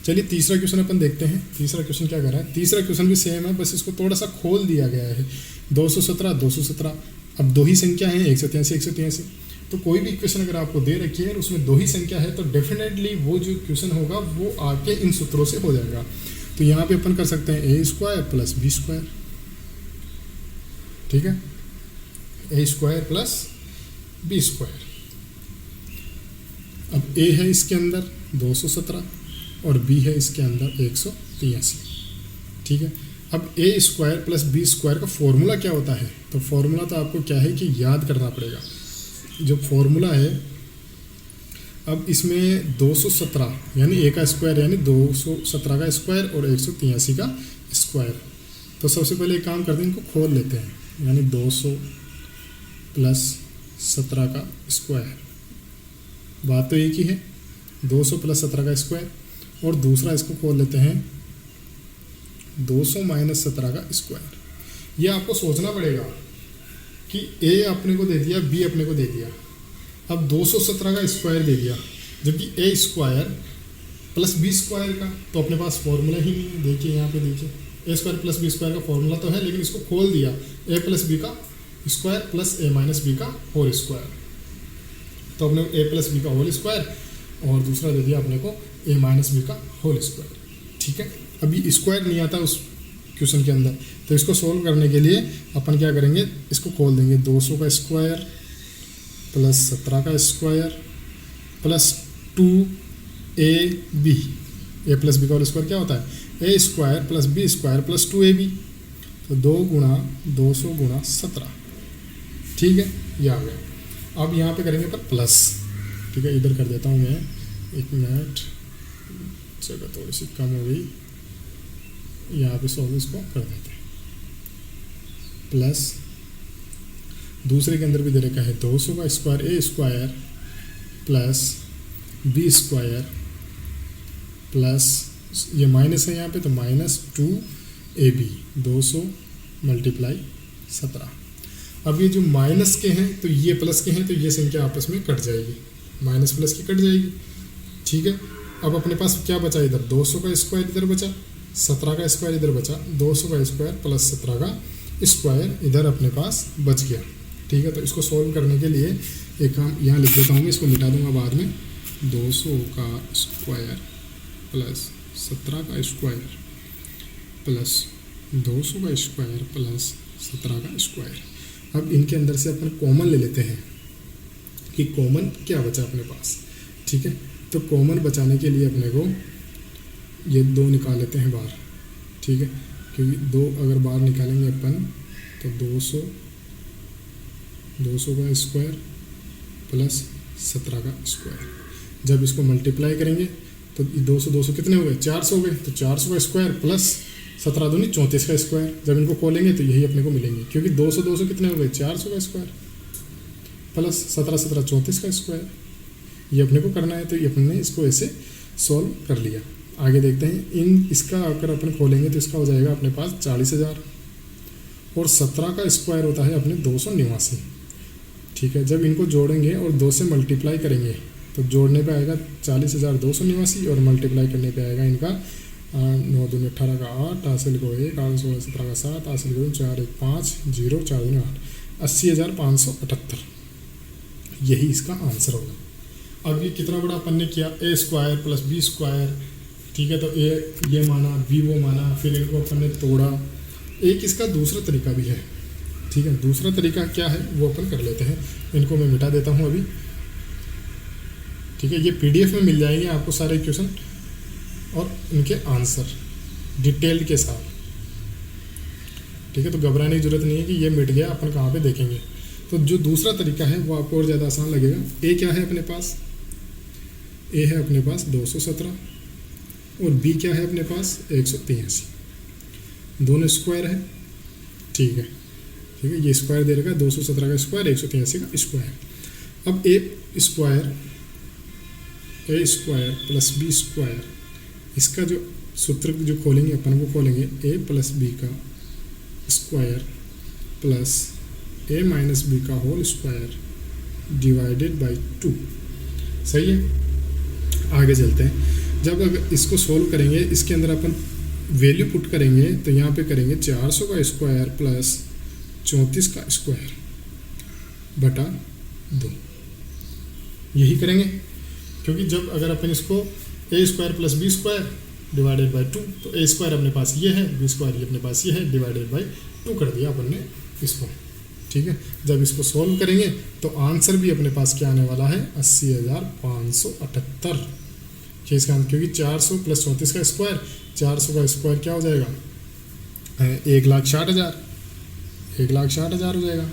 चलिए तीसरा क्वेश्चन अपन देखते हैं। तीसरा क्वेश्चन क्या कर रहा है? तीसरा क्वेश्चन भी सेम है, बस इसको थोड़ा सा खोल दिया गया है। 217 217, अब दो ही संख्या है, 183 183। तो कोई भी क्वेश्चन अगर आपको दे रखी है और उसमें दो ही संख्या है तो डेफिनेटली वो जो क्वेश्चन होगा वो आके इन सूत्रों से हो जाएगा। तो यहाँ पे अपन कर सकते हैं ए स्क्वायर प्लस बी स्क्वायर। ठीक है, ए स्क्वायर प्लस बी स्क्वायर। अब ए है इसके अंदर 217 और बी है इसके अंदर 183। ठीक है, अब ए स्क्वायर प्लस बी स्क्वायर का फॉर्मूला क्या होता है? तो फॉर्मूला तो आपको क्या है कि याद करना पड़ेगा। जो फॉर्मूला है, अब इसमें 217 यानी ए का स्क्वायर यानी 217 का स्क्वायर और 183 का स्क्वायर। तो सबसे पहले एक काम करते हैं, इनको खोल लेते हैं, यानी 200 प्लस 17 का स्क्वायर। बात तो एक ही है, 200 प्लस 17 का स्क्वायर। और दूसरा इसको खोल लेते हैं, 200 माइनस 17 का स्क्वायर। ये आपको सोचना पड़ेगा कि ए अपने को दे दिया, बी अपने को दे दिया, अब 217 का स्क्वायर दे दिया, जबकि ए स्क्वायर प्लस बी स्क्वायर का तो अपने पास फॉर्मूला ही नहीं है। देखिए यहाँ पे देखिए, ए स्क्वायर प्लस बी स्क्वायर का फॉर्मूला तो है, लेकिन इसको खोल दिया, ए प्लस बी का स्क्वायर प्लस ए माइनस बी का होल स्क्वायर। तो अपने ए प्लस बी का होल स्क्वायर और दूसरा दे दिया अपने को ए माइनस बी का होल स्क्वायर। ठीक है, अभी स्क्वायर नहीं आता उस क्वेश्चन के अंदर, तो इसको सोल्व करने के लिए अपन क्या करेंगे, इसको खोल देंगे। 200 का स्क्वायर प्लस 17 का square plus 2ab, a plus B का होल स्क्वायर क्या होता है, ए square plus B square plus 2ab, तो 2 गुणा 200 गुणा 17। ठीक है, ये आ गया। अब यहाँ पे करेंगे पर प्लस। ठीक है, इधर कर देता हूँ मैं, 1 मिनट, जगह थोड़ी सी कम हो गई, यहाँ पे सॉल्व इसको कर देते हैं। प्लस दूसरे के अंदर भी दे रखा है 200 का स्क्वायर ए square plus B square plus, ये माइनस है यहाँ पे, तो माइनस 2ab, 200 मल्टीप्लाई 17। अब ये जो माइनस के हैं तो ये प्लस के हैं, तो ये संख्या आपस में कट जाएगी, माइनस प्लस की कट जाएगी। ठीक है, अब अपने पास क्या बचा, इधर 200 का स्क्वायर इधर बचा, 17 का स्क्वायर इधर बचा, 200 का स्क्वायर प्लस 17 का स्क्वायर इधर अपने पास बच गया। ठीक है, तो इसको सॉल्व करने के लिए एक काम यहाँ लिख देता हूँ मैं, इसको मिटा दूंगा बाद में। 200 का स्क्वायर प्लस 17 का स्क्वायर प्लस 200 का स्क्वायर प्लस 17 का स्क्वायर। अब इनके अंदर से अपन कॉमन ले लेते हैं कि कॉमन क्या बचा अपने पास। ठीक है, तो कॉमन बचाने के लिए अपने को ये 2 निकाल लेते हैं बाहर। ठीक है, क्योंकि 2 अगर बाहर निकालेंगे अपन तो 200 का स्क्वायर प्लस 17 का स्क्वायर, जब इसको मल्टीप्लाई करेंगे तो 200 कितने हो गए, 400 हो गए, तो 400 का स्क्वायर प्लस 17 दूनी 34 का स्क्वायर। जब इनको खोलेंगे तो यही अपने को मिलेंगे, क्योंकि 200 कितने हो गए, 400 का स्क्वायर प्लस 17 34 का स्क्वायर। ये अपने को करना है, तो ये अपने इसको ऐसे सॉल्व कर लिया। आगे देखते हैं, इसका अगर अपन खोलेंगे तो इसका हो जाएगा अपने पास 40,000 और 17 का स्क्वायर होता है अपने 289। ठीक है, जब इनको जोड़ेंगे और 2 से मल्टीप्लाई करेंगे तो जोड़ने पे आएगा 40,289 और मल्टीप्लाई करने पे आएगा इनका 9 दूनी 18 का 8, हासिल को 1, 8 16 17 का 7, हासिल को 4 1 5 0 4 दूनी 8, 80,578। यही इसका आंसर होगा। अब ये कितना बड़ा अपन ने किया, ए स्क्वायर प्लस बी स्क्वायर। ठीक है, तो ए ये माना, बी वो माना, फिर इनको अपन ने तोड़ा। एक इसका दूसरा तरीका भी है। ठीक है, दूसरा तरीका क्या है वो अपन कर लेते हैं। इनको मैं मिटा देता हूँ अभी। ठीक है, ये पीडीएफ में मिल जाएंगे आपको सारे क्वेश्चन और इनके आंसर डिटेल्ड के साथ। ठीक है, तो घबराने की जरूरत नहीं है कि ये मिट गया, अपन कहाँ पे देखेंगे। तो जो दूसरा तरीका है वो आपको और ज़्यादा आसान लगेगा। ए क्या है अपने पास, ए है अपने पास 217 और बी क्या है अपने पास 183, दोनों स्क्वायर है। ठीक है, ये स्क्वायर दे रखा है, 217 का स्क्वायर 183 का स्क्वायर। अब ए स्क्वायर प्लस बी स्क्वायर, इसका जो सूत्र जो खोलेंगे अपन वो खोलेंगे ए प्लस बी का स्क्वायर प्लस ए माइनस बी का होल स्क्वायर डिवाइडेड बाई 2। सही है, आगे चलते हैं। जब अगर इसको सोल्व करेंगे, इसके अंदर अपन वैल्यू पुट करेंगे तो यहाँ पे करेंगे 400 का स्क्वायर प्लस 34 का स्क्वायर बटा 2। यही करेंगे, क्योंकि जब अगर अपन इसको a square plus B square divided by 2, तो ए स्क्वायर अपने पास ये है, बी स्क्वायर ये अपने पास ये है, डिवाइडेड बाई 2 कर दिया अपन ने इसको। ठीक है, जब इसको सॉल्व करेंगे तो आंसर भी अपने पास क्या आने वाला है, 80,578। इसका क्योंकि 400 प्लस 34 का स्क्वायर, 400 का स्क्वायर क्या हो जाएगा, 1,60,000, 1,60,000 हो जाएगा।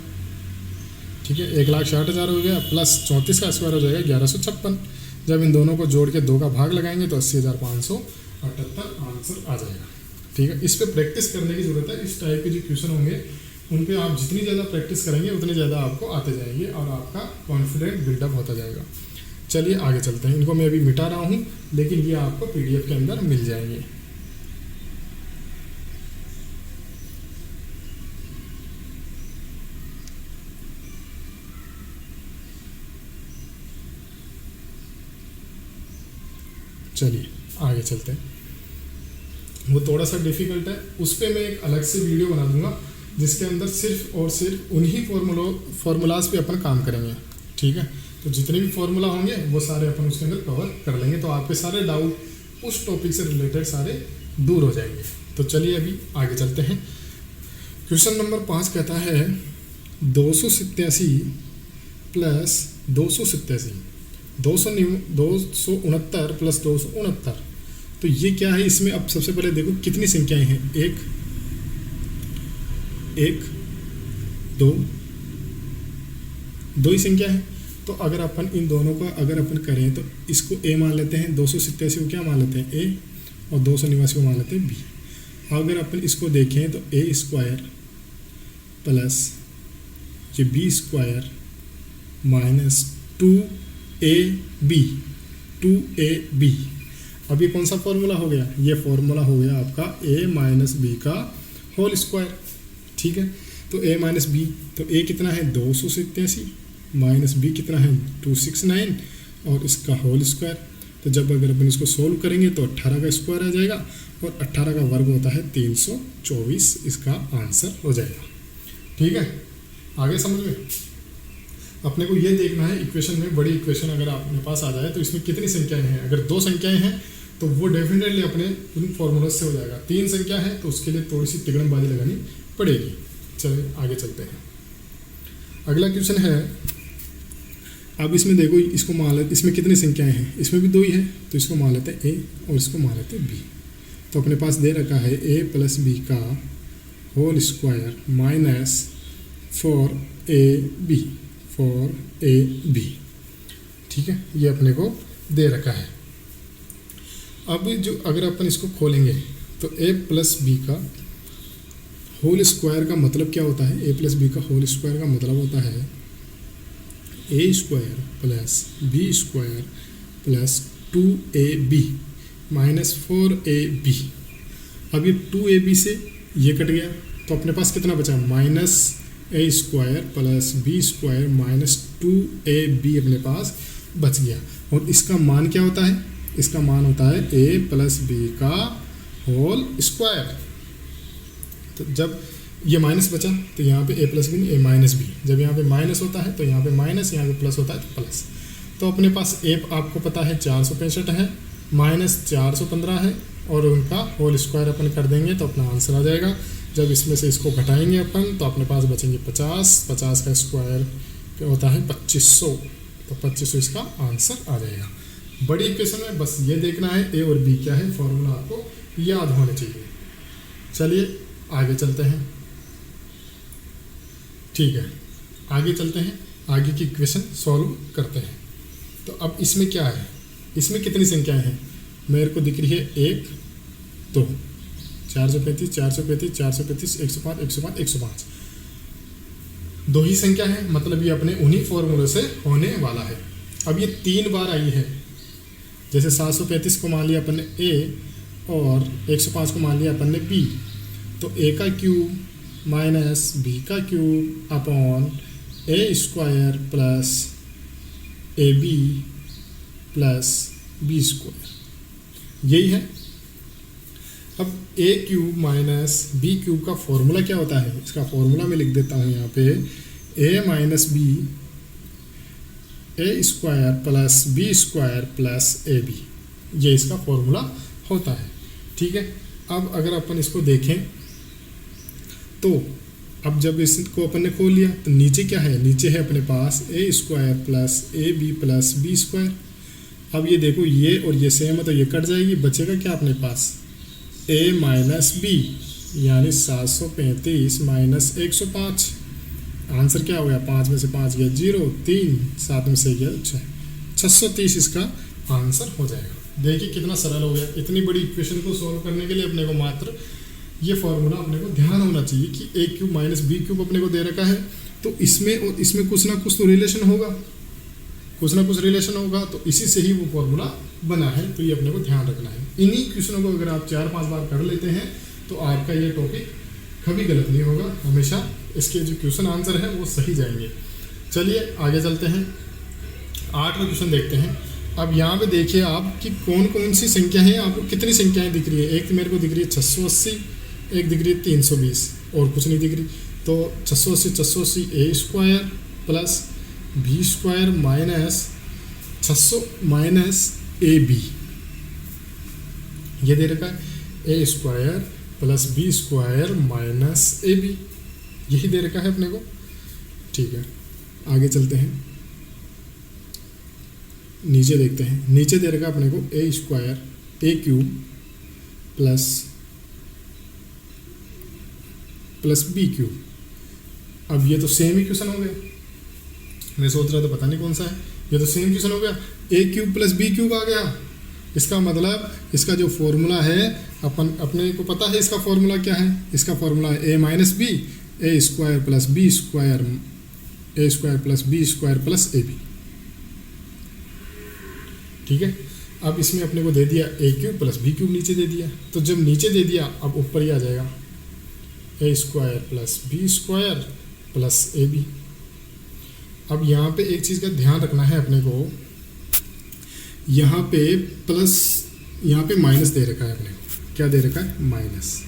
ठीक है, 1,60,000 हो गया, प्लस 34 का स्क्वायर हो जाएगा 1156। जब इन दोनों को जोड़ के 2 का भाग लगाएंगे तो 80,578 आंसर आ जाएगा। ठीक है, इस पर प्रैक्टिस करने की ज़रूरत है। इस टाइप के जो क्वेश्चन होंगे उन पे आप जितनी ज़्यादा प्रैक्टिस करेंगे उतनी ज़्यादा आपको आते जाएंगे और आपका कॉन्फिडेंट बिल्डअप होता जाएगा। चलिए आगे चलते हैं। इनको मैं अभी मिटा रहा हूँ, लेकिन ये आपको पीडीएफ के अंदर मिल जाएंगे। चलिए आगे चलते हैं। वो थोड़ा सा डिफ़िकल्ट है, उस पर मैं एक अलग से वीडियो बना दूंगा जिसके अंदर सिर्फ और सिर्फ उन्हीं फार्मूलाज पे अपन काम करेंगे, ठीक है। तो जितने भी फार्मूला होंगे वो सारे अपन उसके अंदर कवर कर लेंगे, तो आपके सारे डाउट उस टॉपिक से रिलेटेड सारे दूर हो जाएंगे। तो चलिए अभी आगे चलते हैं। क्वेश्चन नंबर 5 कहता है 287 प्लस 287 269 प्लस 269। तो ये क्या है, इसमें अब सबसे पहले देखो कितनी संख्याएं हैं, एक दो ही संख्या है। तो अगर अपन इन दोनों का अगर अपन करें तो इसको ए मान लेते हैं, 287 को क्या मान लेते हैं ए, और 289 को मान लेते हैं बी। अगर अपन इसको देखें तो ए स्क्वायर प्लस ये बी स्क्वायर माइनस 2ab। अब ये कौन सा फॉर्मूला हो गया, ये फॉर्मूला हो गया आपका a माइनस बी का होल स्क्वायर, ठीक है। तो a माइनस बी, तो a कितना है 287 माइनस बी कितना है 269 और इसका होल स्क्वायर। तो जब अगर अपन इसको सोल्व करेंगे तो 18 का स्क्वायर आ जाएगा और 18 का वर्ग होता है 324, इसका आंसर हो जाएगा, ठीक है। आगे समझ में अपने को ये देखना है इक्वेशन में, बड़ी इक्वेशन अगर अपने पास आ जाए तो इसमें कितनी संख्याएं हैं। अगर 2 संख्याएं हैं तो वो डेफिनेटली अपने उन फॉर्मूला से हो जाएगा। 3 संख्या है तो उसके लिए थोड़ी सी तिगड़मबाजी लगानी पड़ेगी। चलिए आगे चलते हैं। अगला क्वेश्चन है, अब इसमें देखो, इसको मान लेते, इसमें कितनी संख्याएं हैं, इसमें भी 2 ही है, तो इसको मान लेते हैं ए और इसको मान लेते हैं बी। तो अपने पास दे रखा है a प्लस बी का होल स्क्वायर माइनस 4ab, ठीक है, ये अपने को दे रखा है। अब जो अगर अपन इसको खोलेंगे तो a प्लस बी का होल स्क्वायर का मतलब क्या होता है, a प्लस बी का होल स्क्वायर का मतलब होता है a square plus B square plus 2ab minus 4ab। अब ये 2ab से ये कट गया तो अपने पास कितना बचा, minus a square plus B square minus 2ab अपने पास बच गया। और इसका मान क्या होता है, इसका मान होता है a प्लस बी का होल स्क्वायर। तो जब ये माइनस बचा तो यहाँ पे a plus B a minus B, जब यहाँ पे माइनस होता है तो यहाँ पे माइनस, यहाँ पे प्लस होता है तो प्लस। तो अपने पास a आपको पता है 465 है, माइनस 415 है और उनका होल स्क्वायर अपन कर देंगे तो अपना आंसर आ जाएगा। जब इसमें से इसको घटाएंगे अपन तो अपने पास बचेंगे 50 का स्क्वायर होता है 2500, तो 2500 इसका आंसर आ जाएगा। बड़ी इक्वेशन में बस ये देखना है a और b क्या है, फॉर्मूला आपको याद होने चाहिए। चलिए आगे चलते हैं, ठीक है, आगे चलते हैं, आगे की इक्वेशन सॉल्व करते हैं। तो अब इसमें क्या है, इसमें कितनी संख्याएं हैं, मेरे को दिख रही है 1 2 435 435 435 105 105 105, 2 ही संख्या है, मतलब ये अपने उन्हीं फॉर्मूले से होने वाला है। अब ये 3 बार आई है, जैसे 735 को मान लिया अपन ने a और 105 को मान लिया अपन ने b, तो a का क्यूब माइनस b का cube upon a square plus ab plus b square, यही है। अब a cube minus b cube का फॉर्मूला क्या होता है, इसका फॉर्मूला मैं लिख देता हूँ यहाँ पे, a minus b a square plus b square plus ab, ये इसका फॉर्मूला होता है, ठीक है। अब अगर अपन इसको देखें तो अब जब इसको अपन ने खोल लिया तो नीचे क्या है, नीचे है अपने पास a square plus ab plus b square. अब ये देखो ये और ये सेम है तो ये कट जाएगी, बचेगा क्या अपने पास a माइनस बी, यानी 735 माइनस 105। आंसर क्या हो गया, 5 में से 5 गया 0, 3 7 में से गया 6, 630 इसका आंसर हो जाएगा। देखिए कितना सरल हो गया। इतनी बड़ी इक्वेशन को सॉल्व करने के लिए अपने को मात्र ये फॉर्मूला अपने को ध्यान होना चाहिए कि a cube minus B cube अपने को दे रखा है, तो इसमें और इसमें कुछ ना कुछ तो रिलेशन होगा, कुछ ना कुछ रिलेशन होगा, तो इसी से ही वो फॉर्मूला बना है। तो ये अपने को ध्यान रखना है। इन्हीं क्वेश्चनों को अगर आप 4-5 बार कर लेते हैं तो आपका ये टॉपिक कभी गलत नहीं होगा, हमेशा इसके जो क्वेश्चन आंसर है वो सही जाएंगे। चलिए आगे चलते हैं, 8वां क्वेश्चन देखते हैं। अब यहाँ पे देखिए आप कि कौन कौन सी संख्या है, आपको कितनी संख्याएं दिख रही है। एक तो मेरे को दिख रही है 680, एक दिख रही है 320 और कुछ नहीं दिख रही। तो 680 a square plus B square minus 600 minus A b, ये दे रखा है। ए square plus B square minus ए बी, यही दे रखा है अपने को। ठीक है, आगे चलते हैं, नीचे देखते हैं। नीचे दे रखा अपने को ए स्क्वायर ए क्यूब प्लस बी क्यूब। अब ये तो सेम ही क्वेश्चन हो गया, मैं सोच रहा था पता नहीं कौन सा है, ये तो सेम क्वेश्चन हो गया। ए क्यूब प्लस बी क्यूब आ गया, इसका मतलब इसका जो फॉर्मूला है अपने को पता है इसका फॉर्मूला क्या है। इसका फॉर्मूला है A minus B, A square plus B square, A square plus B square plus A B. ठीक है, अब इसमें अपने को दे दिया A cube plus B cube, नीचे दे दिया। तो जब नीचे दे दिया अब ऊपर ही आ जाएगा A square plus B square plus A B. अब यहाँ पे एक चीज़ का ध्यान रखना है अपने को, यहाँ पे प्लस, यहाँ पे माइनस दे रखा है अपने को। क्या दे रखा है? माइनस।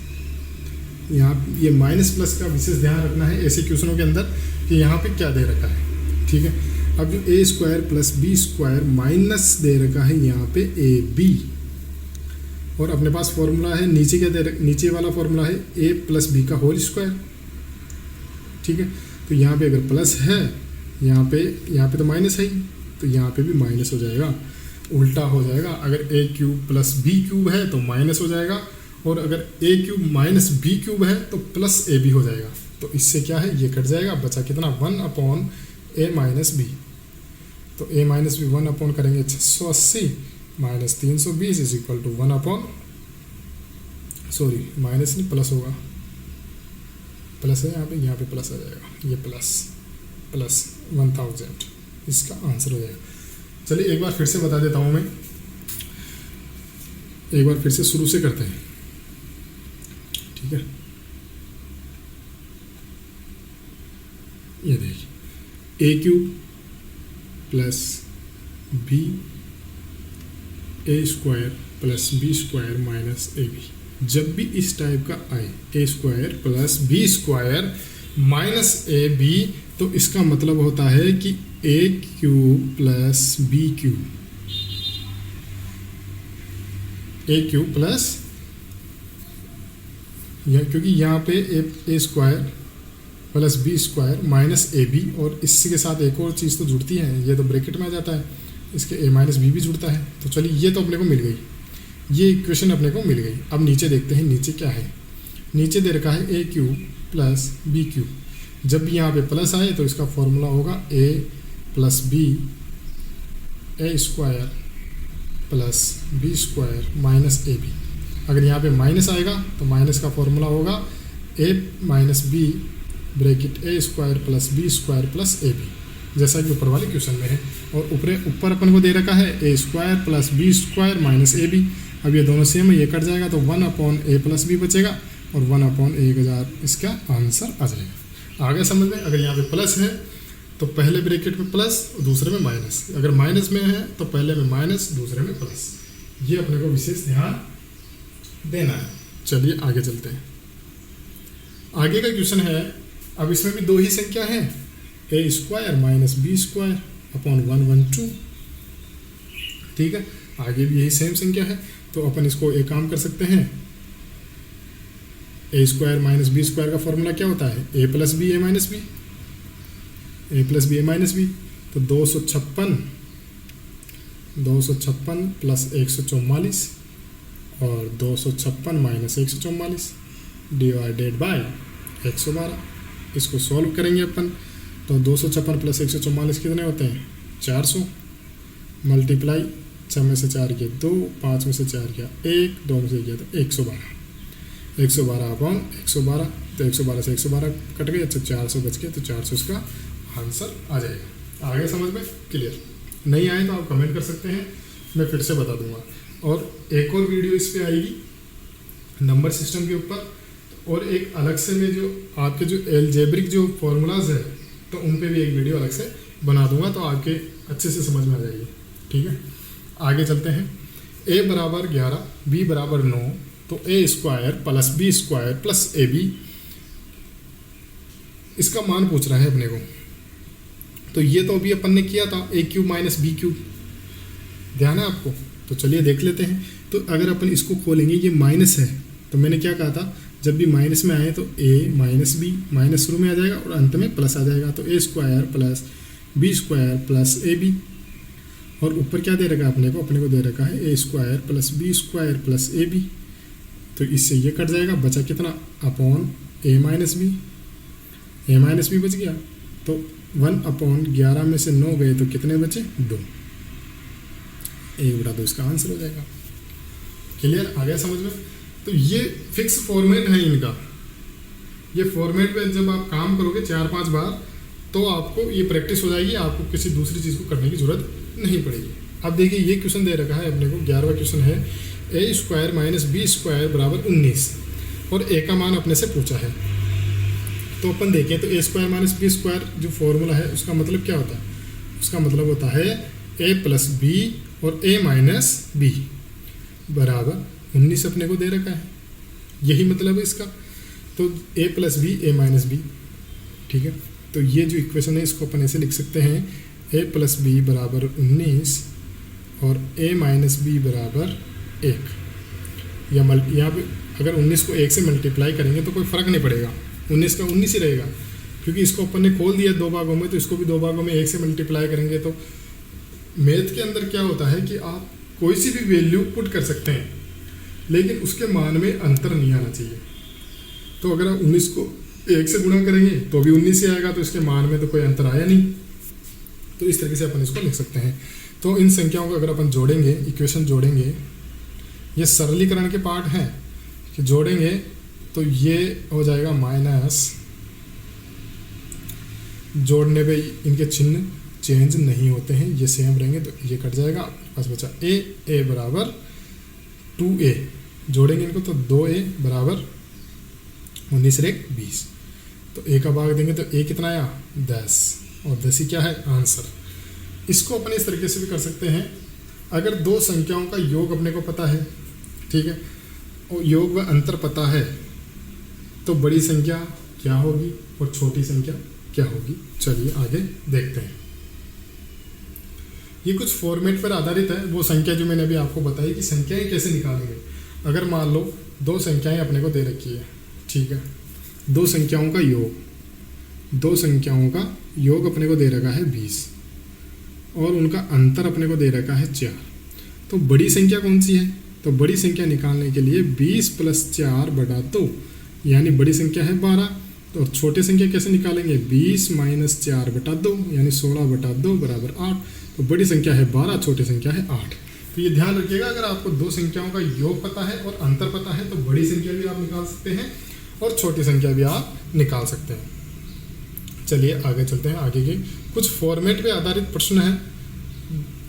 यहाँ ये माइनस प्लस का विशेष ध्यान रखना है ऐसे क्वेश्चनों के अंदर कि यहाँ पे क्या दे रखा है। ठीक है, अब जो A square plus B square minus दे रखा है यहाँ पे ए बी, और अपने पास फॉर्मूला है नीचे क्या दे रखा, नीचे वाला फॉर्मूला है ए प्लस बी का होल स्क्वायर। ठीक है, तो यहाँ पे अगर प्लस है, यहाँ पे तो माइनस है ही, तो यहाँ पे भी माइनस हो जाएगा, उल्टा हो जाएगा। अगर ए क्यूब प्लस बी क्यूब है तो माइनस हो जाएगा, और अगर ए क्यूब माइनस बी क्यूब है तो प्लस ए बी हो जाएगा। तो इससे क्या है, ये कट जाएगा, बचा कितना 1 अपॉन ए माइनस बी। तो ए माइनस बी 1 अपॉन करेंगे 680 minus 320 is equal to 1 upon, sorry minus नहीं प्लस होगा, प्लस है यहाँ पे प्लस आ जाएगा, ये प्लस 1000 इसका आंसर हो जाएगा। चलिए एक बार फिर से बता देता हूँ मैं, एक बार फिर से शुरू से करते हैं। ठीक है, ये देखिए A cube plus B A square plus B square minus A B. जब भी इस टाइप का आए A square plus B square minus A B, तो इसका मतलब होता है कि A cube plus B cube, A cube plus, क्योंकि यहाँ पे A square plus B square minus A B, और इसके साथ एक और चीज़ तो जुड़ती है, ये तो ब्रैकेट में आ जाता है, इसके ए माइनस बी भी जुड़ता है। तो चलिए ये तो अपने को मिल गई, ये इक्वेशन अपने को मिल गई। अब नीचे देखते हैं, नीचे क्या है। नीचे दे रखा है ए क्यूब प्लस बी क्यूब। जब भी यहाँ पे प्लस आए तो इसका फॉर्मूला होगा A plus B, A square plus B square minus A B. अगर यहाँ पे माइनस आएगा तो माइनस का फॉर्मूला होगा A minus B bracket A square plus B square plus A B, जैसा कि ऊपर वाले क्वेश्चन में है। और ऊपर अपन को दे रखा है ए square plus B square minus ए बी। अब ये दोनों सेम है, ये कट जाएगा तो 1 अपॉन ए प्लस बी बचेगा, और 1 अपॉन 1000 इसका आंसर आ जाएगा। आगे समझ में, अगर यहाँ पे प्लस है तो पहले ब्रैकेट में प्लस और दूसरे में माइनस, अगर माइनस में है तो पहले में माइनस दूसरे में प्लस, ये अपने को विशेष ध्यान देना है। चलिए आगे चलते हैं। आगे का क्वेश्चन है, अब इसमें भी दो ही संख्या है, ए square minus B square upon 112। ठीक है, आगे भी यही सेम संख्या है, तो अपन इसको एक काम कर सकते हैं। ए स्क्वायर माइनस बी स्क्वायर का फॉर्मूला क्या होता है? ए प्लस बी ए माइनस बी, ए प्लस बी ए माइनस बी। तो 256 प्लस 144 और 256 माइनस 144 डिवाइडेड बाय 112। इसको सॉल्व करेंगे अपन, तो 256 प्लस 144 कितने होते हैं? 400 मल्टीप्लाई 6 में से 4 गया 2, 5 में से 4 गया 1, 2 में से गया तो 112 अपॉन 112। तो 112 से 112 कट गए, तो 400 बच गए, तो 400 इसका आंसर आ जाएगा। आगे समझ में क्लियर? नहीं आए तो आप कमेंट कर सकते हैं, मैं फिर से बता दूंगा। और एक और वीडियो इस पर आएगी नंबर सिस्टम के ऊपर, और एक अलग से मैं जो आपके जो एलजेब्रिक जो फॉर्मूलाज है तो उन पे भी एक वीडियो अलग से बना दूंगा, तो आपके अच्छे से समझ में आ जाएगी। ठीक है, आगे चलते हैं। a बराबर 11, b बराबर 9, तो a square plus B square plus A B, इसका मान पूछ रहा है अपने को। तो ये तो अभी अपन ने किया था a cube minus B cube, ध्यान है आपको। तो चलिए देख लेते हैं। तो अगर अपन इसको खोलेंगे, ये माइनस है, तो मैंने क्या कहा था, जब भी माइनस में आए तो a माइनस बी, माइनस शुरू में आ जाएगा और अंत में प्लस आ जाएगा। तो a square plus B square plus A B, और ऊपर क्या दे रखा है अपने को दे रखा है a square plus B square plus A B. तो इससे ये कट जाएगा, बचा कितना, अपॉन a माइनस बी बच गया। तो 1/11 में से 9 गए तो कितने बचे, 2। 1/2 इसका आंसर हो जाएगा। क्लियर, आ गया समझ में। तो ये फिक्स फॉर्मेट है इनका। ये फॉर्मेट पे जब आप काम करोगे 4-5 बार तो आपको ये प्रैक्टिस हो जाएगी, आपको किसी दूसरी चीज़ को करने की जरूरत नहीं पड़ेगी। अब देखिए ये क्वेश्चन दे रखा है अपने को, 11वां क्वेश्चन है, a square minus B square बराबर 19 और a का मान अपने से पूछा है। तो अपन देखें तो a square minus B square जो फॉर्मूला है उसका मतलब क्या होता है, उसका मतलब होता है a प्लस बी और a माइनस बी बराबर 19 अपने को दे रखा है, यही मतलब है इसका। तो a plus B a minus b, ठीक है। तो ये जो इक्वेशन है इसको अपन ऐसे लिख सकते हैं, a प्लस बी बराबर 19 और a माइनस बी बराबर 1। या यहाँ पे अगर 19 को 1 से मल्टीप्लाई करेंगे तो कोई फ़र्क नहीं पड़ेगा, 19 का 19 ही रहेगा, क्योंकि इसको अपन ने खोल दिया 2 भागों में, तो इसको भी 2 भागों में 1 से मल्टीप्लाई करेंगे। तो मैथ के अंदर क्या होता है कि आप कोई सी भी वैल्यू पुट कर सकते हैं, लेकिन उसके मान में अंतर नहीं आना चाहिए। तो अगर आप 19 को 1 से गुणा करेंगे तो भी 19 ही आएगा, तो इसके मान में तो कोई अंतर आया नहीं। तो इस तरीके से अपन इसको लिख सकते हैं। तो इन संख्याओं को अगर अपन जोड़ेंगे, इक्वेशन जोड़ेंगे, ये सरलीकरण के पार्ट हैं कि जोड़ेंगे तो ये हो जाएगा माइनस, जोड़ने पे इनके चिन्ह चेंज नहीं होते हैं, ये सेम रहेंगे, तो ये कट जाएगा, बस बचा a बराबर 2a, जोड़ेंगे इनको तो 2a बराबर 19 और 1 20। तो a का भाग देंगे तो a कितना आया, 10, और 10 ही क्या है, आंसर। इसको अपन इस तरीके से भी कर सकते हैं, अगर दो संख्याओं का योग अपने को पता है, ठीक है, और योग व अंतर पता है, तो बड़ी संख्या क्या होगी और छोटी संख्या क्या होगी। चलिए आगे देखते हैं। ये कुछ फॉर्मेट पर आधारित है, वो संख्या जो मैंने अभी आपको बताई कि संख्याएं कैसे निकालेंगे। अगर मान लो दो संख्याएं अपने को दे रखी है, ठीक है, दो संख्याओं का योग अपने को दे रखा है 20 और उनका अंतर अपने को दे रखा है 4। तो बड़ी संख्या कौन सी है, तो बड़ी संख्या निकालने के लिए 20 + 4 बटा 2, यानी बड़ी संख्या है 12। तो और छोटी संख्या कैसे निकालेंगे, 20 - 4 बटा 2, यानी 16 बटा 2 बराबर 8। तो बड़ी संख्या है 12, छोटी संख्या है 8। तो ये ध्यान रखिएगा, अगर आपको दो संख्याओं का योग पता है और अंतर पता है तो बड़ी संख्या भी आप निकाल सकते हैं और छोटी संख्या भी आप निकाल सकते हैं। चलिए आगे चलते हैं। आगे के कुछ फॉर्मेट पे आधारित प्रश्न है।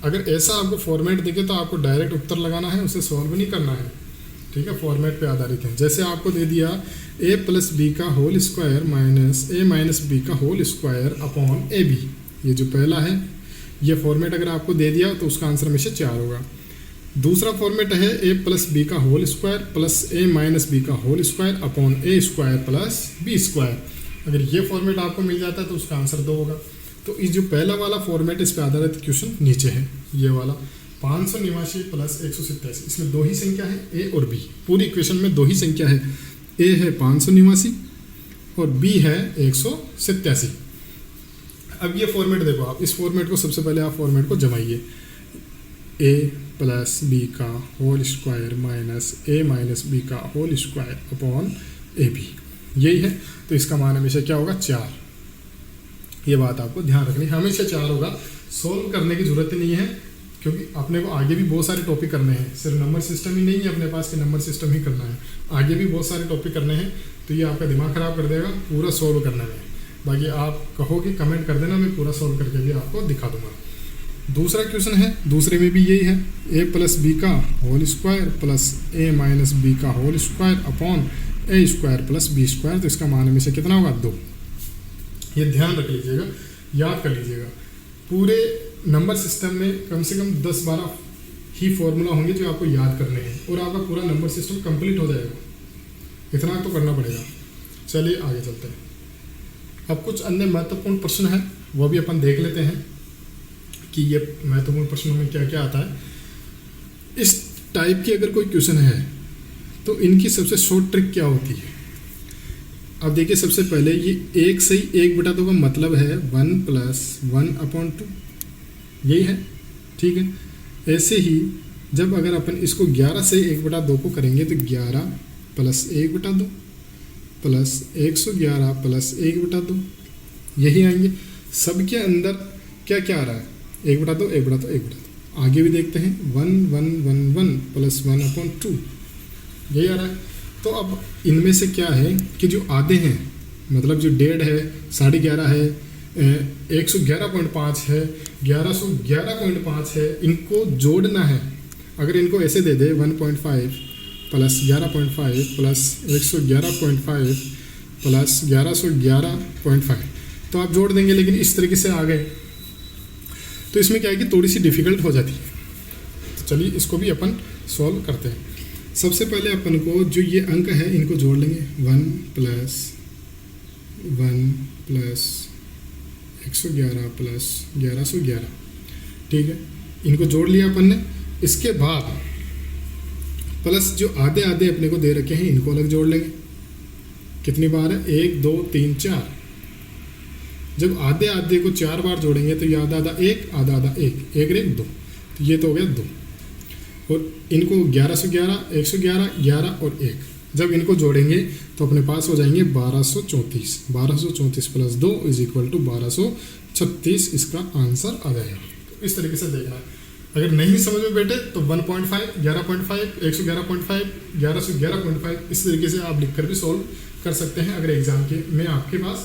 अगर ऐसा आपको फॉर्मेट दिखे तो आपको डायरेक्ट उत्तर लगाना है, उसे सॉल्व नहीं करना है, ठीक है, फॉर्मेट पे आधारित है। जैसे आपको दे दिया a + b का whole square minus a - b का होल स्क्वायर अपॉन ab, ये जो पहला है ये फॉर्मेट अगर आपको दे दिया तो उसका आंसर हमेशा 4 होगा। दूसरा फॉर्मेट है a + b का whole square plus a - b का whole square upon a square plus b square. अगर ये फॉर्मेट आपको मिल जाता है तो उसका आंसर 2 होगा। तो इस जो पहला वाला फॉर्मेट, इस पर आधारित क्वेश्चन नीचे है, ये वाला 589 + 187, इसमें 2 ही संख्या है a और b। पूरी इक्वेशन में 2 ही संख्या है, a है 589 और b है 187। अब ये फॉर्मेट देखो आप, इस फॉर्मेट को सबसे पहले आप फॉर्मेट को जमाइए, a + b का whole square minus a - b का होल स्क्वायर अपॉन ab, यही है। तो इसका मान हमेशा क्या होगा, 4। ये बात आपको ध्यान रखनी, हमेशा 4 होगा। सोल्व करने की जरूरत नहीं है, क्योंकि अपने को आगे भी बहुत सारे टॉपिक करने हैं, सिर्फ नंबर सिस्टम ही नहीं है अपने पास कि नंबर सिस्टम ही करना है, आगे भी बहुत सारे टॉपिक करने हैं। तो ये आपका दिमाग ख़राब कर देगा पूरा सोल्व करने में। बाकी आप कहोगे कमेंट कर देना, मैं पूरा सोल्व करके भी आपको दिखा दूंगा। दूसरा क्वेश्चन है, दूसरे में भी यही है, a + b का whole square plus a - b का whole square upon a square plus b square. तो इसका मान हमेशा कितना होगा, 2। ये ध्यान रख लीजिएगा, याद कर लीजिएगा। पूरे नंबर सिस्टम में कम से कम 10-12 ही फॉर्मूला होंगे जो आपको याद करने हैं और आपका पूरा नंबर सिस्टम कंप्लीट हो जाएगा। इतना तो करना पड़ेगा। चलिए आगे चलते हैं। अब कुछ अन्य महत्वपूर्ण प्रश्न हैं, वो भी अपन देख लेते हैं कि ये महत्वपूर्ण प्रश्नों में क्या क्या आता है। इस टाइप की अगर कोई क्वेश्चन है तो इनकी सबसे शॉर्ट ट्रिक क्या होती है। अब देखिए, सबसे पहले ये 1 से 1/2 का मतलब है 1 + 1/2, यही है, ठीक है। ऐसे ही जब अगर अपन इसको 11 से 1/2 को करेंगे तो 11 + 1/2 प्लस 111 + 1/2, यही आएंगे। सबके अंदर क्या क्या आ रहा है, 1/2 1/2 1/2। आगे भी देखते हैं 1 1 1 1 + 1/2, यही आ रहा है। तो अब इनमें से क्या है कि जो आधे हैं, मतलब जो 1.5 है, 11.5 है, 111.5 है, 1111.5 है, इनको जोड़ना है। अगर इनको ऐसे दे दे 1.5 + 11.5 + 111.5 + 1111.5, तो आप जोड़ देंगे। लेकिन इस तरीके से आ गए तो इसमें क्या है कि थोड़ी सी डिफ़िकल्ट हो जाती है। तो चलिए इसको भी अपन सॉल्व करते हैं। सबसे पहले अपन को जो ये अंक है इनको जोड़ लेंगे। 1 + 1 + 111 + 1111, ठीक है। इनको जोड़ लिया अपन ने। इसके बाद प्लस जो आधे आधे अपने को दे रखे हैं इनको अलग जोड़ लेंगे। कितनी बार है, 1 2 3 4। जब आधे आधे को 4 बार जोड़ेंगे तो ये आधा आधा 1, आधा आधा 1, 1 और 1 2, तो ये तो हो गया 2। और इनको 1111, 111, 11 और 1 जब इनको जोड़ेंगे तो अपने पास हो जाएंगे 1234। 1234 + 2 = 1236, इसका आंसर आ जाएगा। तो इस तरीके से देखना है। अगर नहीं समझ में बैठे तो 1.5, 11.5, 111.5, 1111.5 इस तरीके से आप लिखकर भी सोल्व कर सकते हैं अगर एग्जाम के में आपके पास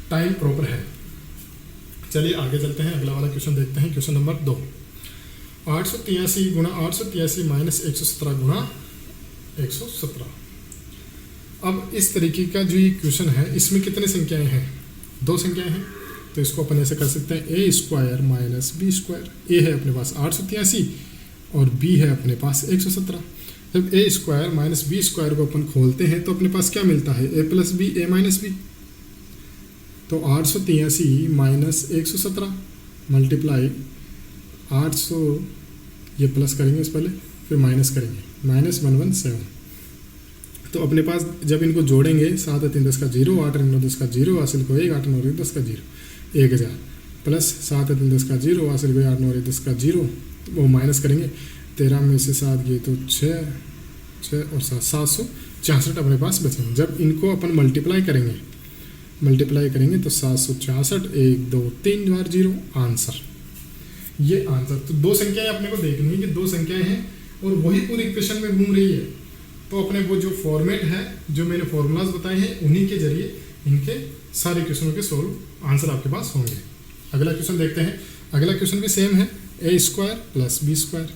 टाइम प्रॉपर है। चलिए आगे चलते हैं, अगला वाला क्वेश्चन देखते हैं। Question number 2, 883 × 883 - 117 × 117। अब इस तरीके का जो ये क्वेश्चन है इसमें कितने संख्याएं हैं, 2 संख्याएं हैं। तो इसको अपन ऐसे कर सकते हैं a² - b²। a है अपने पास 883 और b है अपने पास 117। जब a² - b² को अपन खोलते हैं तो अपने पास क्या मिलता है, a + b, a - b। तो 883 - 117 मल्टीप्लाई 800, ये प्लस करेंगे इस पहले, फिर माइनस करेंगे, -117। तो अपने पास जब इनको जोड़ेंगे 7 3 10 का 0, 8 9 10 का 0, हासिल को 1, 8 9 1 10 का 0, 1000 प्लस 7 3 10 का 0, हासिल को 8 9 1 10 का 0, तो वो माइनस करेंगे। 13 में से 7 गए तो 6 और 7, 766 अपने पास बचेंगे। जब इनको अपन मल्टीप्लाई करेंगे तो 766, 1 2 3 बार 0, आंसर, ये आंसर। तो 2 संख्याएं अपने को देखनी है कि 2 संख्याएं हैं और वही पूरी इक्वेशन में घूम रही है। तो अपने वो जो फॉर्मेट है, जो मैंने फॉर्मूलाज बताए हैं, उन्हीं के जरिए इनके सारे क्वेश्चनों के सोल्व आंसर आपके पास होंगे। अगला क्वेश्चन देखते हैं। अगला क्वेश्चन भी सेम है, a² + b²।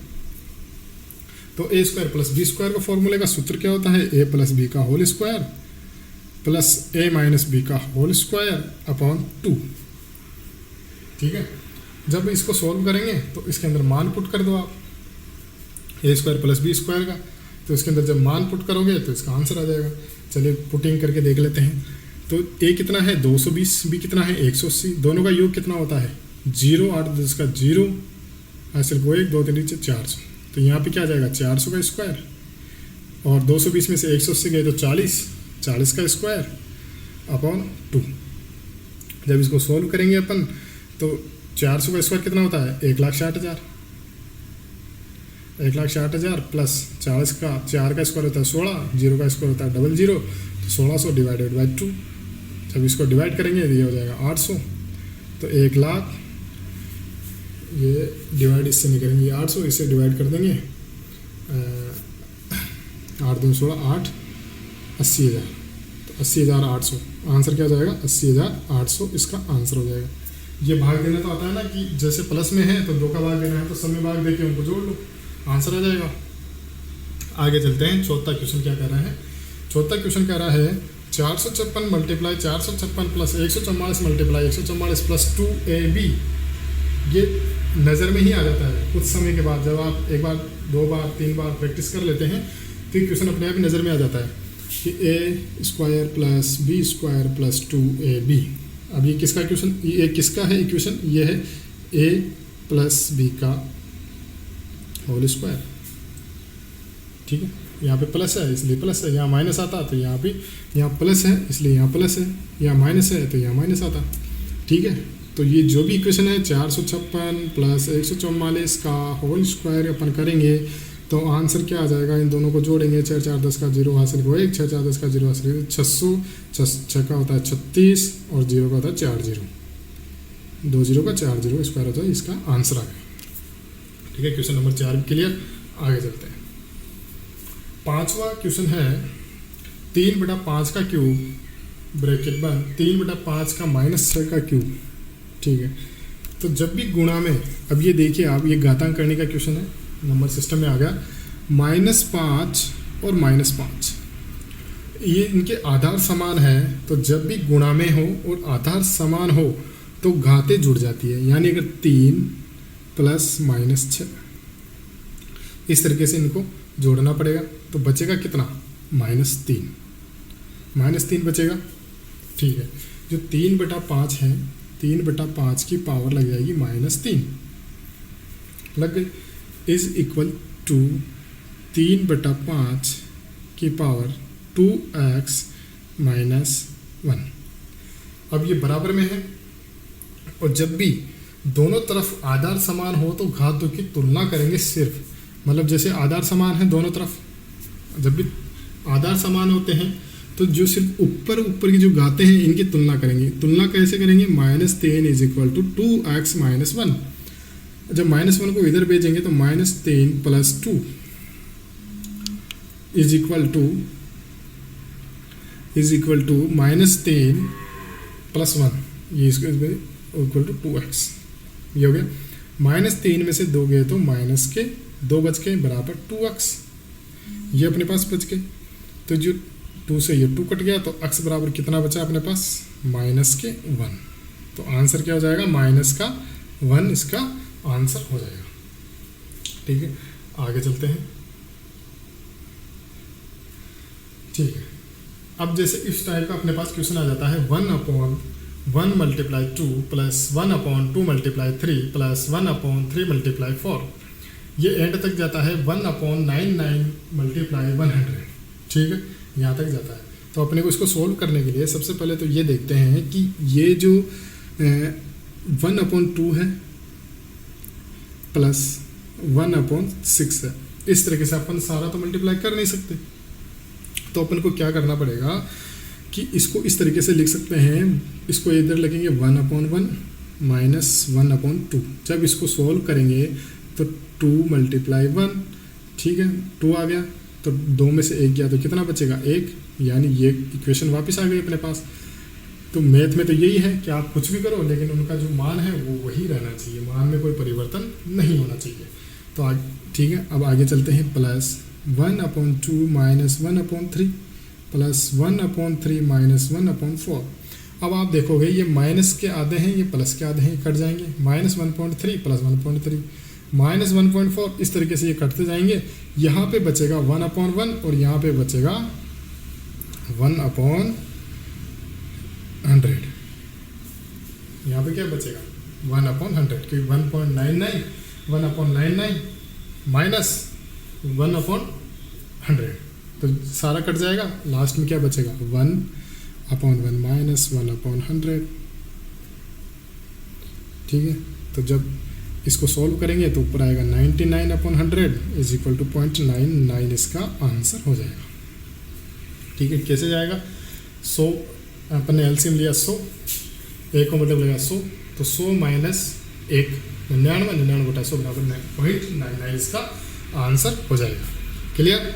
तो a² + b² का फॉर्मूले का सूत्र क्या होता है, a + b का whole square plus a - b का होल स्क्वायर अपॉन 2, ठीक है। जब इसको सॉल्व करेंगे तो इसके अंदर मान पुट कर दो आप, a² + b² का। तो इसके अंदर जब मान पुट करोगे तो इसका आंसर आ जाएगा। चलिए पुटिंग करके देख लेते हैं। तो a कितना है 220, b कितना है 180, दोनों का योग कितना होता है 0, 8 10 का 0, हासिल को 1 2 3 नीचे 400। तो यहाँ पे क्या आ जाएगा 400 का स्क्वायर, और 220 में से 180 गए तो 40 का स्क्वायर अपॉन 2। जब इसको सोल्व करेंगे अपन तो 400 का स्क्वायर कितना होता है 1,60,000, 1,60,000 प्लस 40 का 4 का स्क्वायर होता है 16, 0 का स्क्वायर होता है 00, तो 1600 डिवाइडेड बाई 2। जब इसको डिवाइड करेंगे तो ये हो जाएगा 800। तो 1,00,000, ये डिवाइड इससे नहीं करेंगे 800, इससे डिवाइड कर देंगे 8 2 16, 8 80,000, तो 80,800 आंसर क्या हो जाएगा 80,800 इसका आंसर हो जाएगा। ये भाग देना तो आता है ना कि जैसे प्लस में है तो 2 का भाग देना है तो सब में भाग देके उनको जोड़ लो, आंसर आ जाएगा। आगे चलते हैं। चौथा क्वेश्चन क्या कह रहा है, चौथा क्वेश्चन कह रहा है 456 × 456 + 144 × 144 + 2ab ये नज़र में ही आ जाता है कुछ समय के बाद। जब आप एक बार, दो बार, तीन बार प्रैक्टिस कर लेते हैं तो ये क्वेश्चन अपने आप ही नज़र में आ जाता है कि A square plus B square plus 2ab। अब ये किसका क्वेश्चन, ये किसका है इक्वेशन, ये है ए प्लस बी का होल स्क्वायर। ठीक है, यहाँ पे प्लस है इसलिए प्लस है, यहाँ माइनस आता तो यहाँ पे, यहाँ प्लस है इसलिए यहाँ प्लस है, यहाँ माइनस है तो यहाँ माइनस आता। ठीक है, तो ये जो भी इक्वेशन है 456 प्लस 144 का होल स्क्वायर अपन करेंगे तो आंसर क्या आ जाएगा, इन दोनों को जोड़ेंगे, 4 4 10 का 0 हासिल को 1, 6 4 10 का 0 हासिल 600, 6 का होता है 36 और 0 का होता है 4 0, 2 0 का 4 0 स्क्वायर होता है, इसका आंसर आ गया। ठीक है, क्वेश्चन नंबर 4 क्लियर। आगे चलते हैं। पांचवा क्वेश्चन है 3/5 का क्यूब ब्रैकेट बंद 3/5 का -6 का क्यूब। ठीक है, तो जब भी गुणा में, अब ये देखिए आप, ये घातांक करने का क्वेश्चन है, नंबर सिस्टम में आ गया, -5 और -5 ये इनके आधार समान है, तो जब भी गुणा में हो और आधार समान हो तो घातें जुड़ जाती है। यानी अगर 3 प्लस -6 इस तरीके से इनको जोड़ना पड़ेगा तो बचेगा कितना, -3 बचेगा। ठीक है, जो 3/5 है, 3/5 की पावर लग जाएगी -3 लग गई, इज इक्वल टू 3/5 की पावर 2x - 1। अब ये बराबर में है, और जब भी दोनों तरफ आधार समान हो तो घातों की तुलना करेंगे सिर्फ, मतलब जैसे आधार समान है दोनों तरफ, जब भी आधार समान होते हैं तो जो सिर्फ ऊपर की जो घातें हैं इनकी तुलना करेंगे। तुलना कैसे करेंगे, -3 इज इक्वल टू 2x - 1। जब -1 को इधर भेजेंगे तो -3 plus 2 is equal to -3 plus 1, ये इसको इक्वल टू 2x। ये हो गया, -3 में से 2 गए तो माइनस के 2 बच के बराबर 2x, ये अपने पास बच गए। तो जो 2 से ये 2 कट गया तो x बराबर कितना बचा अपने पास, -1। तो आंसर क्या हो जाएगा, -1 इसका आंसर हो जाएगा। ठीक है, आगे चलते हैं। ठीक है, अब जैसे इस टाइप का अपने पास क्वेश्चन आ जाता है 1/1 × 2 प्लस 1/2 × 3 प्लस 1/3 × 4। ये एंड तक जाता है 1/99 × 100। ठीक है, यहाँ तक जाता है। तो अपने को इसको सोल्व करने के लिए सबसे पहले तो ये देखते हैं कि ये जो 1/2 है प्लस 1/6 है, इस तरीके से अपन सारा तो मल्टीप्लाई कर नहीं सकते, तो अपन को क्या करना पड़ेगा कि इसको इस तरीके से लिख सकते हैं, इसको इधर लिखेंगे 1/1 माइनस 1/2। जब इसको सोल्व करेंगे तो 2 × 1, ठीक है, 2 आ गया, तो 2 में से 1 गया तो कितना बचेगा, 1। यानी ये इक्वेशन वापस आ गई अपने पास। तो मैथ में तो यही है कि आप कुछ भी करो लेकिन उनका जो मान है वो वही रहना चाहिए, मान में कोई परिवर्तन नहीं होना चाहिए। तो ठीक है, अब आगे चलते हैं। Plus 1/2 minus 1/3 plus 1/3 minus 1/4। अब आप देखोगे ये माइनस के आधे हैं, ये प्लस के आधे हैं, कट जाएंगे। -1/3 प्लस 1/3 माइनस 1/4, इस तरीके से ये कटते जाएंगे। यहाँ पे बचेगा 1/1 और यहाँ पे बचेगा 1/100। यहाँ पे क्या बचेगा 1/100, क्योंकि 1.99 माइनस 1/100, तो सारा कट जाएगा। लास्ट में क्या बचेगा 1/1 माइनस 1/100। ठीक है, तो जब इसको सॉल्व करेंगे तो ऊपर आएगा 99/100 इज इक्वल टू 0.99, इसका आंसर हो जाएगा। ठीक है, कैसे जाएगा, 100 अपन ने एलसीएम लिया 100, 1 को मतलब लगा 100, तो 100 माइनस 1 99 बटा 100 बराबर 0.99, इसका आंसर हो जाएगा। क्लियर।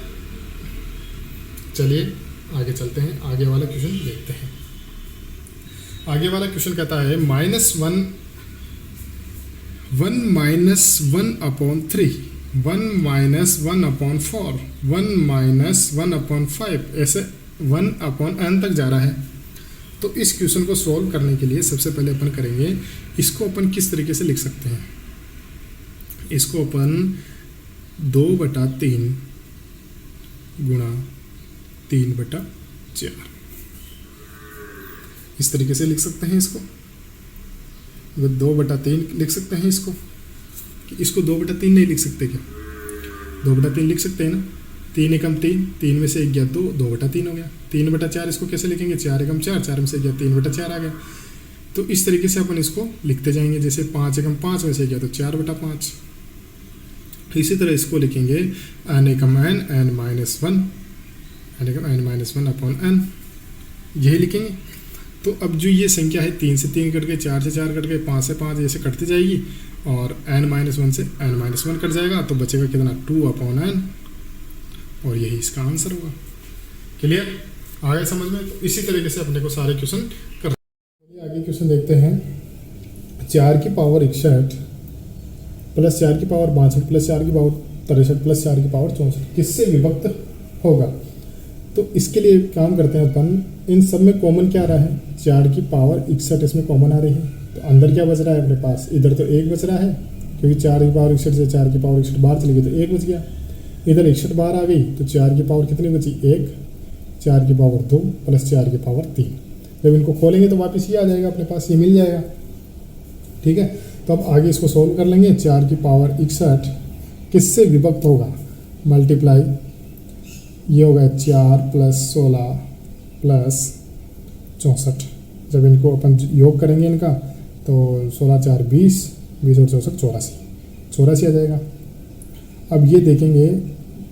चलिए आगे चलते हैं, आगे वाला क्वेश्चन देखते हैं। आगे वाला क्वेश्चन कहता है -1 माइनस 1/3 1 माइनस 1/4 1 माइनस 1/5, ऐसे 1/n तक जा रहा है। तो इस क्वेश्चन को सॉल्व करने के लिए सबसे पहले अपन करेंगे, इसको अपन किस तरीके से लिख सकते हैं। इसको अपन 2/3 गुणा 3/4 इस तरीके से लिख सकते हैं। इसको 2/3 लिख सकते हैं। इसको 2/3 नहीं लिख सकते क्या? 2/3 लिख सकते हैं ना। 3 एकम 3, 3 में से 1 गया 2, 2/3 हो गया। 3/4 इसको कैसे लिखेंगे? 4 एकम 4, 4 में से गया 3/4 आ गया। तो इस तरीके से अपन इसको लिखते जाएंगे। जैसे 5 एकम 5 में से गया तो 4/5। इसी तरह इसको लिखेंगे n एकम n, n माइनस 1, n एकम n माइनस 1 अपॉन n, यही लिखेंगे। तो अब जो ये संख्या है 3 से 3 कट गए, 4 से 4 कट गए, 5 से 5 ऐसे कटती जाएगी और n माइनस 1 से n माइनस 1 कट जाएगा, तो बचेगा कितना? 2/n, और यही इसका आंसर होगा। क्लियर? आगे समझ में? तो इसी तरीके से अपने को सारे क्वेश्चन कर। आगे क्वेश्चन देखते हैं। 4 की पावर 61 प्लस 4 की पावर 62 प्लस 4 की पावर 63 प्लस 4 की पावर 64 किससे विभक्त होगा? तो इसके लिए काम करते हैं अपन, इन सब में कॉमन क्या आ रहा है? 4 की पावर 61 इसमें कॉमन आ रही है, तो अंदर क्या बच रहा है अपने पास? इधर तो 1 बच रहा है, क्योंकि 4 की पावर 61 से 4 की पावर 61 बाहर चली गई तो 1 बच गया। इधर 61 बाहर आ गई तो 4 की पावर कितनी बची? 1, 4 की पावर 2 प्लस 4 की पावर 3। जब इनको खोलेंगे तो वापस ये आ जाएगा अपने पास, ये मिल जाएगा। ठीक है, तो अब आगे इसको सोल्व कर लेंगे। 4 की पावर 61 किससे विभक्त होगा? मल्टीप्लाई, ये होगा 4 प्लस 16 प्लस 64। जब इनको अपन योग करेंगे इनका तो 16 4 20, 20 और 64 84 आ जाएगा। अब ये देखेंगे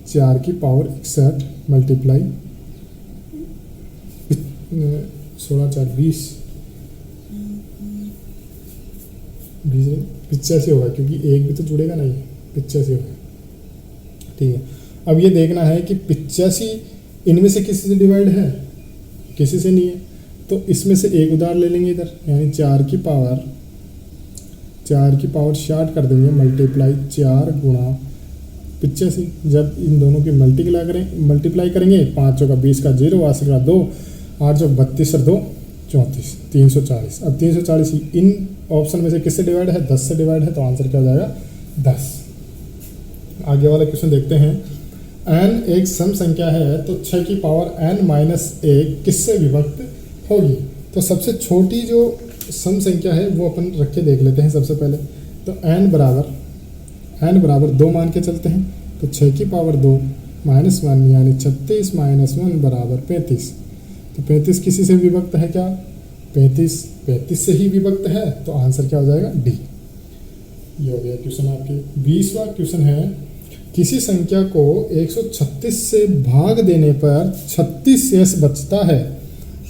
4 की पावर 61 मल्टीप्लाई 16 4 20 85 होगा, क्योंकि एक भी तो जुड़ेगा नहीं, 85 होगा। ठीक है, अब ये देखना है कि 85 इनमें से किसी से डिवाइड है? किसी से नहीं है, तो इसमें से एक उधार ले लेंगे इधर, यानी 4 की पावर शार्ट कर देंगे मल्टीप्लाई 4 गुणा 85। जब इन दोनों की मल्टीप्लाई करेंगे, 5 का 20 का 0, 8 का 2, 8 32 और 2 34, 340। अब 340 इन ऑप्शन में से किससे डिवाइड है? 10 से डिवाइड है, तो आंसर क्या हो जाएगा? 10। आगे वाला क्वेश्चन देखते हैं। n एक सम संख्या है तो 6 की पावर n माइनस 1 किससे विभक्त होगी? तो सबसे छोटी जो सम संख्या है वो अपन रख के देख लेते हैं सबसे पहले। तो n बराबर 2 मान के चलते हैं, तो 6 की पावर 2 माइनस 1 यानी 36 माइनस 1 बराबर 35। तो 35 किसी से विभक्त है क्या? 35 से ही विभक्त है, तो आंसर क्या हो जाएगा? डी। ये हो गया क्वेश्चन आपके। 20वां क्वेश्चन है, किसी संख्या को 136 से भाग देने पर 36 शेष बचता है,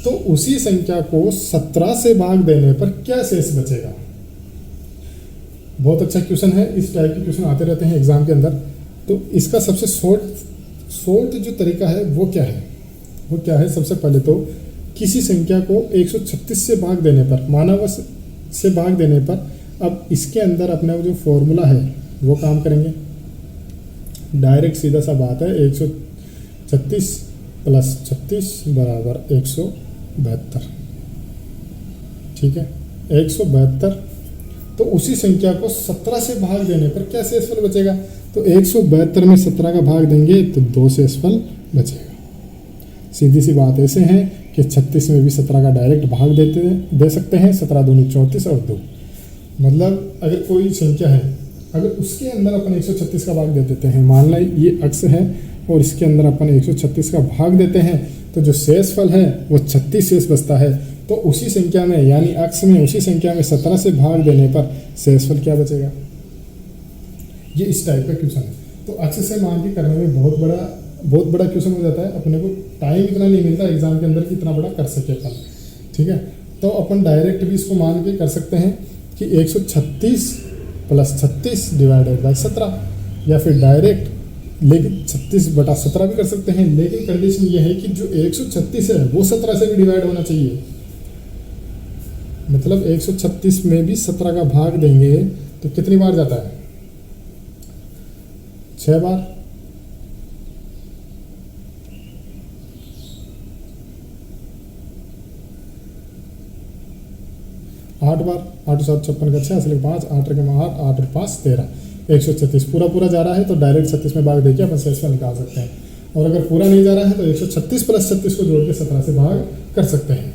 तो उसी संख्या को 17 से भाग देने पर क्या शेष बचेगा? बहुत अच्छा क्वेश्चन है, इस टाइप के क्वेश्चन आते रहते हैं एग्जाम के अंदर। तो इसका सबसे शॉर्ट जो तरीका है वो क्या है? सबसे पहले तो किसी संख्या को 136 से भाग देने पर, मानव से भाग देने पर, अब इसके अंदर अपना जो फॉर्मूला है वो काम करेंगे। डायरेक्ट सीधा सा बात है, 136 प्लस 36 बराबर 172। ठीक है, 172। तो उसी संख्या को 17 से भाग देने पर क्या शेषफल बचेगा? तो 172 में 17 का भाग देंगे तो 2 शेषफल बचेगा। सीधी सी बात ऐसे है कि 36 में भी 17 का डायरेक्ट भाग दे सकते हैं। 17 दूनी 34 और 2, मतलब अगर कोई संख्या है, अगर उसके अंदर अपन 136 का भाग दे देते हैं, मान लो ये अक्ष है और इसके अंदर अपन 136 का भाग देते हैं, तो जो शेषफल है वो 36 शेष बचता है। तो उसी संख्या में, यानी अक्ष में उसी संख्या में 17 से भाग देने पर शेषफल क्या बचेगा? ये इस टाइप का क्वेश्चन है। तो अक्ष से मान के करने में बहुत बड़ा क्वेश्चन हो जाता है। अपने को टाइम इतना नहीं मिलता एग्जाम के अंदर कि इतना बड़ा कर सके अपन। ठीक है, तो अपन डायरेक्ट भी इसको मान के कर सकते हैं कि 136 प्लस 36 डिवाइडेड बाई 17, या फिर डायरेक्ट, लेकिन 36/17 भी कर सकते हैं। लेकिन कंडीशन ये है कि जो 136 है वो 17 से भी डिवाइड होना चाहिए। मतलब 136 में भी 17 का भाग देंगे तो कितनी बार जाता है? 6 बार। 8 बार, 8 7 56 का 6, असली 5, 8 के 8, 8 और 5 13, 136 पूरा जा रहा है तो डायरेक्ट 36 में भाग देके अपन शेषफल निकाल सकते हैं। और अगर पूरा नहीं जा रहा है तो 136 + 36 को जोड़ के 17 से भाग कर सकते हैं।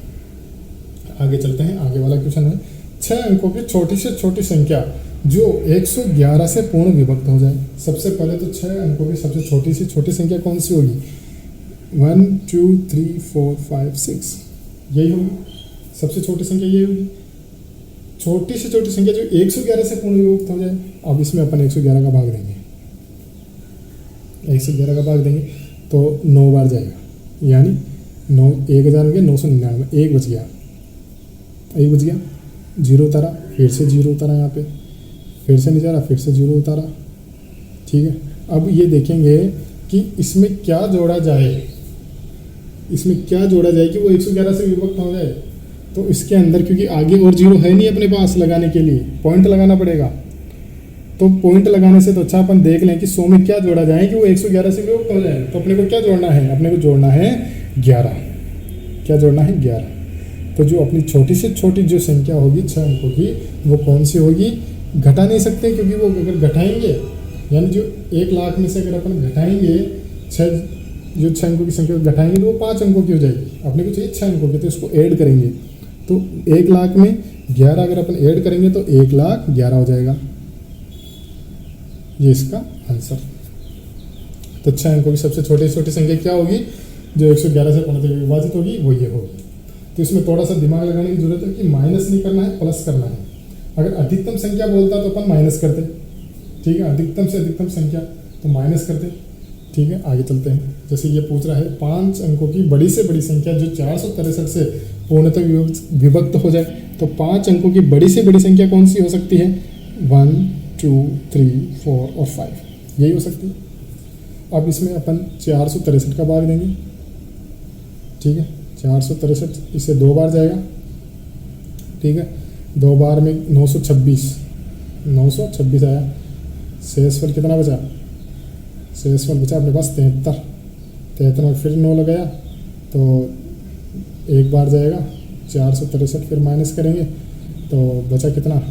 आगे चलते हैं, आगे वाला क्वेश्चन है 6 अंकों की छोटी से छोटी संख्या जो 111 से पूर्ण विभक्त हो जाए। सबसे पहले तो 6 अंकों की सबसे छोटी से छोटी संख्या कौन सी होगी? 1 2 3 4 5 6 यही होगी, सबसे छोटी संख्या यही होगी। छोटी से छोटी संख्या जो 111 से पूर्ण विभक्त हो जाए। अब इसमें अपन 111 का भाग देंगे, 111 का भाग देंगे तो 9 बार जाएगा, यानी 9 1000 हो गया, 999, 1 बच गया, 1 बच गया, 0 उतारा, फिर से 0 उतारा, यहाँ पे फिर से नहीं जा रहा, फिर से 0 उतारा। ठीक है, अब ये देखेंगे कि इसमें क्या जोड़ा जाए, इसमें क्या जोड़ा जाए कि वो 111 से विभक्त हो जाए। तो इसके अंदर क्योंकि आगे और 0 है नहीं अपने पास लगाने के लिए, पॉइंट लगाना पड़ेगा। तो पॉइंट लगाने से तो अच्छा अपन देख लें कि 100 में क्या जोड़ा जाए कि वो 111 से विभक्त हो जाए। तो अपने को क्या जोड़ना है? अपने को जोड़ना है 11। क्या जोड़ना है? 11। तो जो अपनी छोटी से छोटी जो संख्या होगी 6 अंकों की, वो कौन सी होगी? घटा नहीं सकते, क्योंकि वो अगर घटाएंगे, यानी जो 1 लाख में से अगर अपन घटाएंगे 6 अंकों की संख्या घटाएंगे तो वो 5 अंकों की हो जाएगी। अपने को चाहिए 6 अंकों की, तो इसको ऐड करेंगे तो 1 लाख में 11 अगर अपन ऐड करेंगे तो 1,11,000 हो जाएगा। ये इसका आंसर। तो 6 अंकों की सबसे छोटी से छोटी संख्या क्या होगी जो 111 से पूर्णतः विभाजित होगी? वो ये होगी। तो इसमें थोड़ा सा दिमाग लगाने की जरूरत है कि माइनस नहीं करना है, प्लस करना है। अगर अधिकतम संख्या बोलता तो अपन माइनस करते, ठीक है, अधिकतम से अधिकतम संख्या तो माइनस करते। ठीक है, आगे चलते हैं। जैसे ये पूछ रहा है 5 अंकों की बड़ी से बड़ी संख्या जो 463 से पूर्णतः विभक्त हो जाए। तो 5 अंकों की बड़ी से बड़ी संख्या कौन सी हो सकती है? 1 2 3 4 और 5 यही हो सकती है। अब इसमें अपन 463 का भाग देंगे। ठीक है, 463 इससे 2 बार जाएगा। ठीक है, 2 बार में 926 आया। शेषफल कितना बचा? शेषफल बचा अपने पास 73 में फिर 9 लगाया तो 1 बार जाएगा। 463 फिर माइनस करेंगे तो बचा कितना?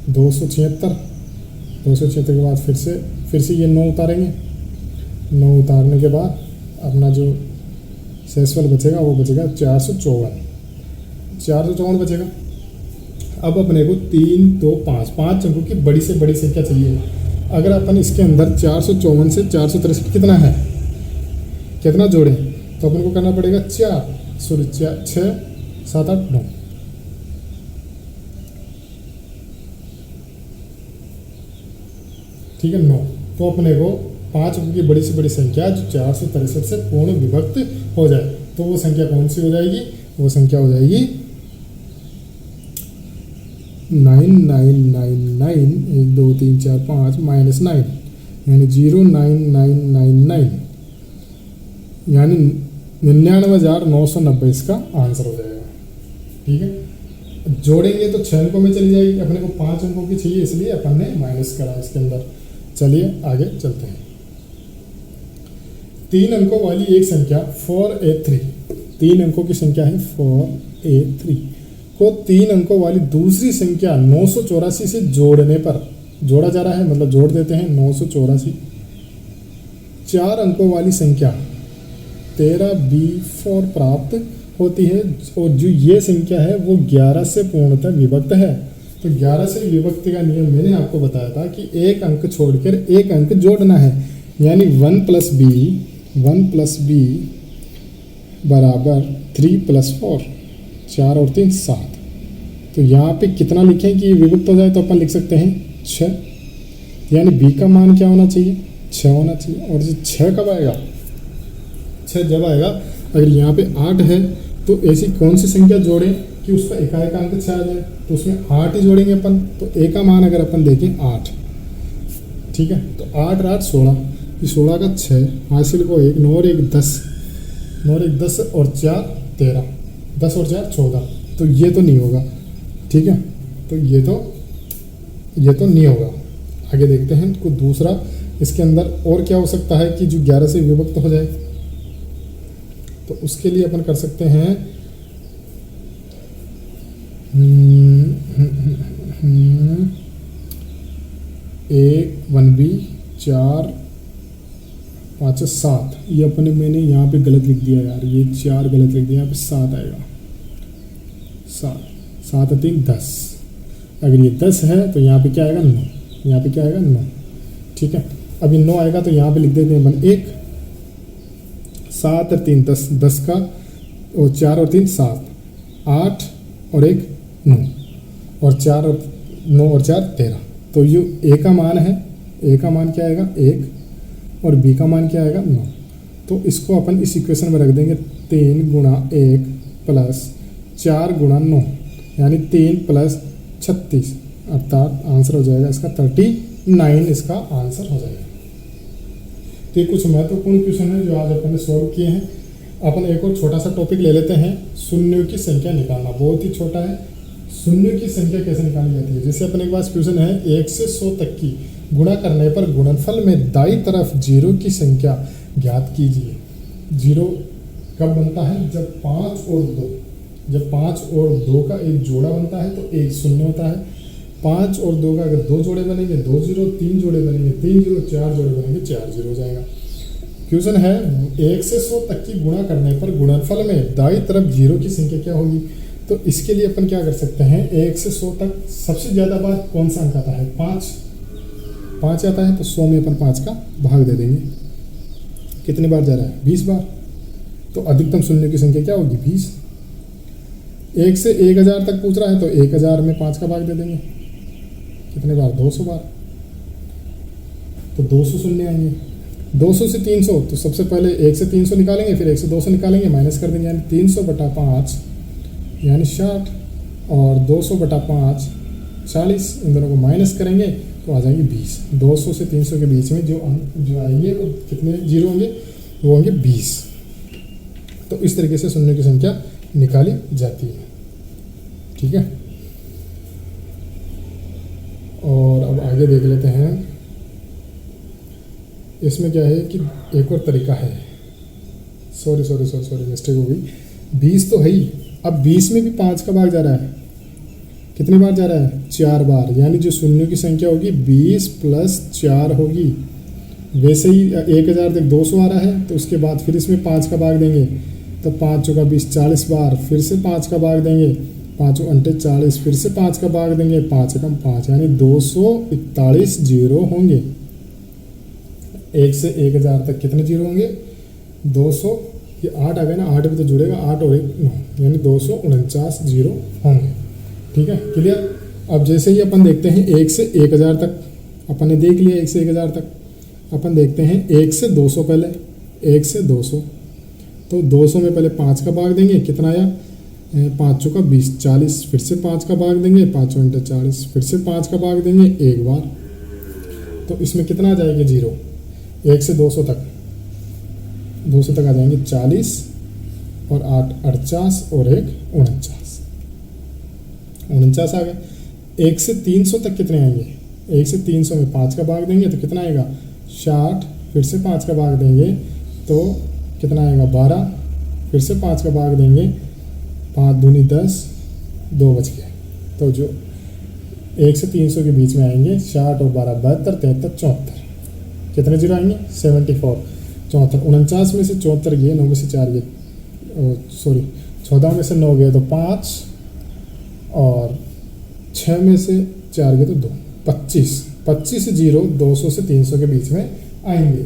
276 के बाद फिर से ये 9 उतारेंगे। 9 उतारने के बाद अपना जो शेषफल बचेगा वो बचेगा 454 बचेगा। अब अपने को 3 2 5 अंकों की बड़ी से बड़ी संख्या चाहिए। अगर अपन इसके अंदर 454 से 463 कितना है, कितना जोड़ें, तो अपन को करना पड़ेगा 6 7 8 9। ठीक है, 9। तो अपने को 5 अंकों की बड़ी से बड़ी संख्या जो 463 से पूर्ण विभक्त हो जाए तो वो संख्या कौन सी हो जाएगी? वो संख्या हो जाएगी 9999 1 2 3 4 5 -9 यानी 09999 यानी 99,990 इसका आंसर हो जाएगा। ठीक है, जोड़ेंगे तो 6 अंकों में चली जाएगी, अपने को 5 अंकों की चाहिए इसलिए अपन ने माइनस करा इसके अंदर। चलिए आगे चलते हैं। 3 अंकों वाली एक संख्या 483, 3 अंकों की संख्या है 483 को 3 अंकों वाली दूसरी संख्या 984 से जोड़ने पर, जोड़ा जा रहा है मतलब जोड़ देते हैं 984, 4 अंकों वाली संख्या 13B4 प्राप्त होती है और जो ये संख्या है वो 11 से पूर्णतः विभक्त है। तो 11 से विभक्ति का नियम मैंने आपको बताया था कि एक अंक छोड़कर एक अंक जोड़ना है, यानी 1 + b बराबर 3 + 4, 4 और 3 7। तो यहाँ पे कितना लिखें कि विभक्त हो जाए, तो अपन लिख सकते हैं 6, यानी b का मान क्या होना चाहिए? 6 होना चाहिए। और जो 6 कब आएगा? 6 जब आएगा अगर यहाँ पे 8 है तो ऐसी कौन सी संख्या जोड़ें कि उसका एकाएक अंक 6 आ जाए, तो उसमें 8 ही जोड़ेंगे अपन। तो a का मान अगर अपन देखें 8, ठीक है, तो 8 और 8 16, 16 का 6 हासिल को 1, 9 और 1 10, 9 और 1 10 और 4 13, 10 और 4 14। तो ये तो नहीं होगा। ठीक है, तो ये तो नहीं होगा। आगे देखते हैं कुछ दूसरा इसके अंदर और क्या हो सकता है कि जो 11 से विभक्त हो जाए। तो उसके लिए अपन कर सकते हैं 4 5 7, ये अपने मैंने यहाँ पे गलत लिख दिया यार, ये 4 गलत लिख दिया, यहाँ पे 7 आएगा, 7 7 3 10। अगर ये 10 है तो यहाँ पे क्या आएगा 9, यहाँ पे क्या आएगा 9, ठीक है। अब ये 9 आएगा तो यहाँ पे लिख देते हैं 1, 7 और 3 10, 10 का और 4 और 3 7, 8 और 1 9, और 4 और 9 और 4 13। तो ये ए का मान है, ए का मान क्या आएगा 1, और बी का मान क्या आएगा 9। तो इसको अपन इस इक्वेशन में रख देंगे 3 गुणा 1 प्लस 4 गुणा 9, यानी 3 प्लस 36, अर्थात आंसर हो जाएगा इसका 39, इसका आंसर हो जाएगा। तो ये कुछ महत्वपूर्ण क्वेश्चन है जो आज अपन ने सॉल्व किए हैं। अपन एक और छोटा सा टॉपिक ले लेते हैं, शून्यों की संख्या निकालना। बहुत ही छोटा है, शून्यों की संख्या कैसे निकाली जाती है। जैसे अपन एक बार क्वेश्चन है 1 से 100 तक की गुणा करने पर गुणनफल में दाईं तरफ 0 की संख्या ज्ञात कीजिए। 0 कब बनता है, जब 5 और 2, जब 5 और 2 का एक जोड़ा बनता है तो एक शून्य होता है। 5 और 2 का अगर 2 जोड़े बनेंगे 2 0, 3 जोड़े बनेंगे 3 0, 4 जोड़े बनेंगे 4 0 हो जाएगा। क्वेश्चन है 1 से 100 तक की गुणा करने पर गुणनफल में दाईं तरफ 0 की संख्या क्या होगी। तो इसके लिए अपन क्या कर सकते हैं, 1 से 100 तक सबसे ज़्यादा बार कौन सा अंक आता है, 5 आता है, तो 100 में अपन 5 का भाग दे देंगे। कितने बार जा रहा है, 20 बार। तो अधिकतम शून्य की संख्या क्या होगी, 20। 1 से 1000 तक पूछ रहा है तो 1000 में 5 का भाग दे देंगे। कितने बार, 200 बार। तो 200 शून्य आएंगे। 200 से 300, तो सबसे पहले 1 से 300 निकालेंगे, फिर 1 से 200 निकालेंगे, माइनस कर देंगे, यानी 300/5 यानी 60, और 200/5 40। इन दोनों को माइनस करेंगे तो आ जाएंगे 20। 200 से 300 के बीच में जो अंक जो आएंगे वो कितने जीरो होंगे, वो होंगे 20। तो इस तरीके से शून्य की संख्या निकाली जाती है, ठीक है। और अब आगे देख लेते हैं, इसमें क्या है कि एक और तरीका है, सॉरी मिस्टेक हो गई। 20 तो है ही, अब 20 में भी 5 का भाग जा रहा है। कितनी बार जा रहा है, 4 बार, यानी जो शून्यों की संख्या होगी 20 + 4 होगी। वैसे ही 1000 तक 200 आ रहा है, तो उसके बाद फिर इसमें 5 का भाग देंगे, तो 5 × 20 40 बार, फिर से 5 का भाग देंगे, 5 × 40, फिर से 5 का भाग देंगे, 5 × 5 यानी 241 जीरो होंगे। 1 से 1000 तक कितने जीरो होंगे, 200, ये 8 आ गए ना, 8 भी तो जुड़ेगा, 8 और 1 9, यानी 249 जीरो होंगे, ठीक है, क्लियर। अब जैसे ही अपन देखते हैं 1 से 1000 तक, अपन ने देख लिया 1 से 1000 तक। अपन देखते हैं 1 से 200, पहले 1 से 200, तो 200 में पहले 5 का भाग देंगे, कितना आया, 5 × 20 40, फिर से 5 का भाग देंगे, 5 × 40, फिर से 5 का भाग देंगे एक बार, तो इसमें कितना आ जाएगा जीरो। 1 से 200 तक, 200 तक आ जाएंगे 40 और 8 48 और 1 49 आ गए। 1 से 300 तक कितने आएंगे, 1 से 300 में 5 का भाग देंगे तो कितना आएगा 60, फिर से 5 का भाग देंगे तो कितना आएगा 12, फिर से 5 का भाग देंगे, 5 दूनी 10, 2 बच गए। तो जो 1 से 300 के बीच में आएंगे 60 और 12 72 73 74, कितने जीरो आएंगे 74 74। 49 में से 74 गए, 9 में से 4 गए, 14 में से 9 गए तो 5, और 6 में से 4 गए तो 2, 25 जीरो 200 से 300 के बीच में आएंगे।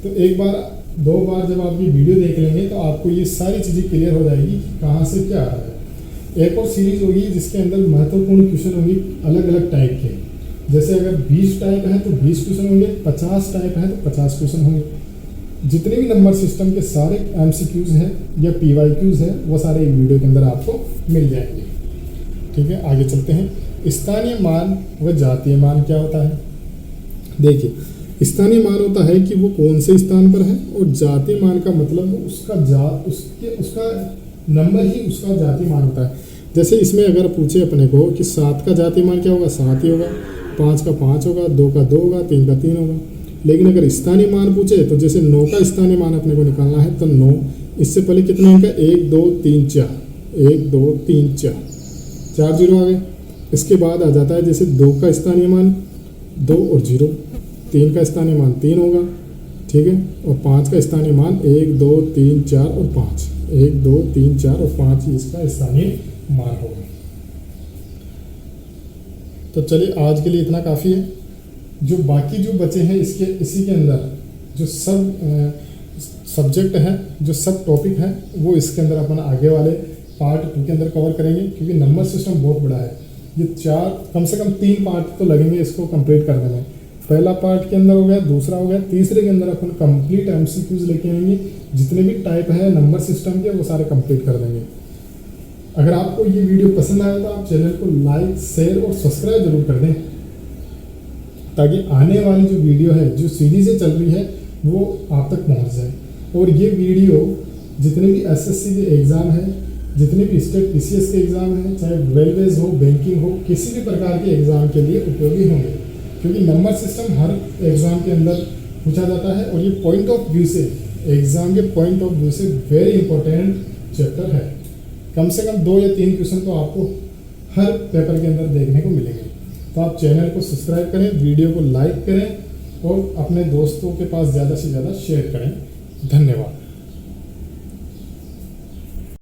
तो एक बार 2 बार जब आप ये वीडियो देख लेंगे तो आपको ये सारी चीज़ें क्लियर हो जाएगी कहाँ से क्या आ रहा है। एक और सीरीज होगी जिसके अंदर महत्वपूर्ण क्वेश्चन होंगे अलग अलग टाइप के। जैसे अगर 20 टाइप है तो 20 क्वेश्चन होंगे, 50 टाइप है तो 50 क्वेश्चन होंगे। जितने भी नंबर सिस्टम के सारे MCQs हैं या PYQs हैं वो सारे एक वीडियो के अंदर आपको मिल जाएंगे, ठीक है। आगे चलते हैं। स्थानीय मान व जातीय मान क्या होता है। देखिए, स्थानीय मान होता है कि वो कौन से स्थान पर है, और जातीय मान का मतलब उसका नंबर ही उसका जातीय मान होता है। जैसे इसमें अगर पूछे अपने को कि 7 का जातीय मान क्या होगा, 7 ही होगा, 5 का 5 होगा, 2 का 2 होगा, 3 का 3 होगा। लेकिन अगर स्थानीय मान पूछे तो जैसे 9 का स्थानीय मान अपने को निकालना है तो 9, इससे पहले कितने अंक है 1 2 3 4, 1 2 3 4, 4 जीरो आ गए। इसके बाद आ जाता है जैसे 2 का स्थानीय मान 2 और 0, 3 का स्थानीय मान 3 होगा, ठीक है, और 5 का स्थानीय मान 1 2 3 4 और 5, 1 2 3 4 और 5 ही इसका स्थानीय मान होगा। तो चलिए आज के लिए इतना काफ़ी है। जो बाकी जो बचे हैं इसके इसी के अंदर जो सब सब्जेक्ट है, जो सब टॉपिक है, वो इसके अंदर अपन आगे वाले पार्ट 2 के अंदर कवर करेंगे, क्योंकि नंबर सिस्टम बहुत बड़ा है। ये 4 कम से कम 3 पार्ट तो लगेंगे इसको कंप्लीट करने में। पहला पार्ट के अंदर हो गया, दूसरा हो गया, तीसरे के अंदर अपन कंप्लीट एमसीक्यूज लेके आएंगे। जितने भी टाइप है नंबर सिस्टम के वो सारे कंप्लीट कर देंगे। अगर आपको ये वीडियो पसंद आया तो आप चैनल को लाइक शेयर और सब्सक्राइब जरूर कर दें, ताकि आने वाली जो वीडियो है, जो सीरीज़ें चल रही है, वो आप तक पहुंच जाए। और ये वीडियो जितने भी एसएससी के एग्ज़ाम है, जितने भी स्टेट पीसीएस के एग्ज़ाम हैं, चाहे रेलवेज हो, बैंकिंग हो, किसी भी प्रकार के एग्ज़ाम के लिए उपयोगी होंगे, क्योंकि नंबर सिस्टम हर एग्ज़ाम के अंदर पूछा जाता है। और ये पॉइंट ऑफ व्यू से, एग्ज़ाम के पॉइंट ऑफ व्यू से वेरी इंपॉर्टेंट चैप्टर है। कम से कम 2 या 3 क्वेश्चन तो आपको हर पेपर के अंदर देखने को मिलेंगे। तो आप चैनल को सब्सक्राइब करें, वीडियो को लाइक करें और अपने दोस्तों के पास ज़्यादा से ज़्यादा शेयर करें। धन्यवाद।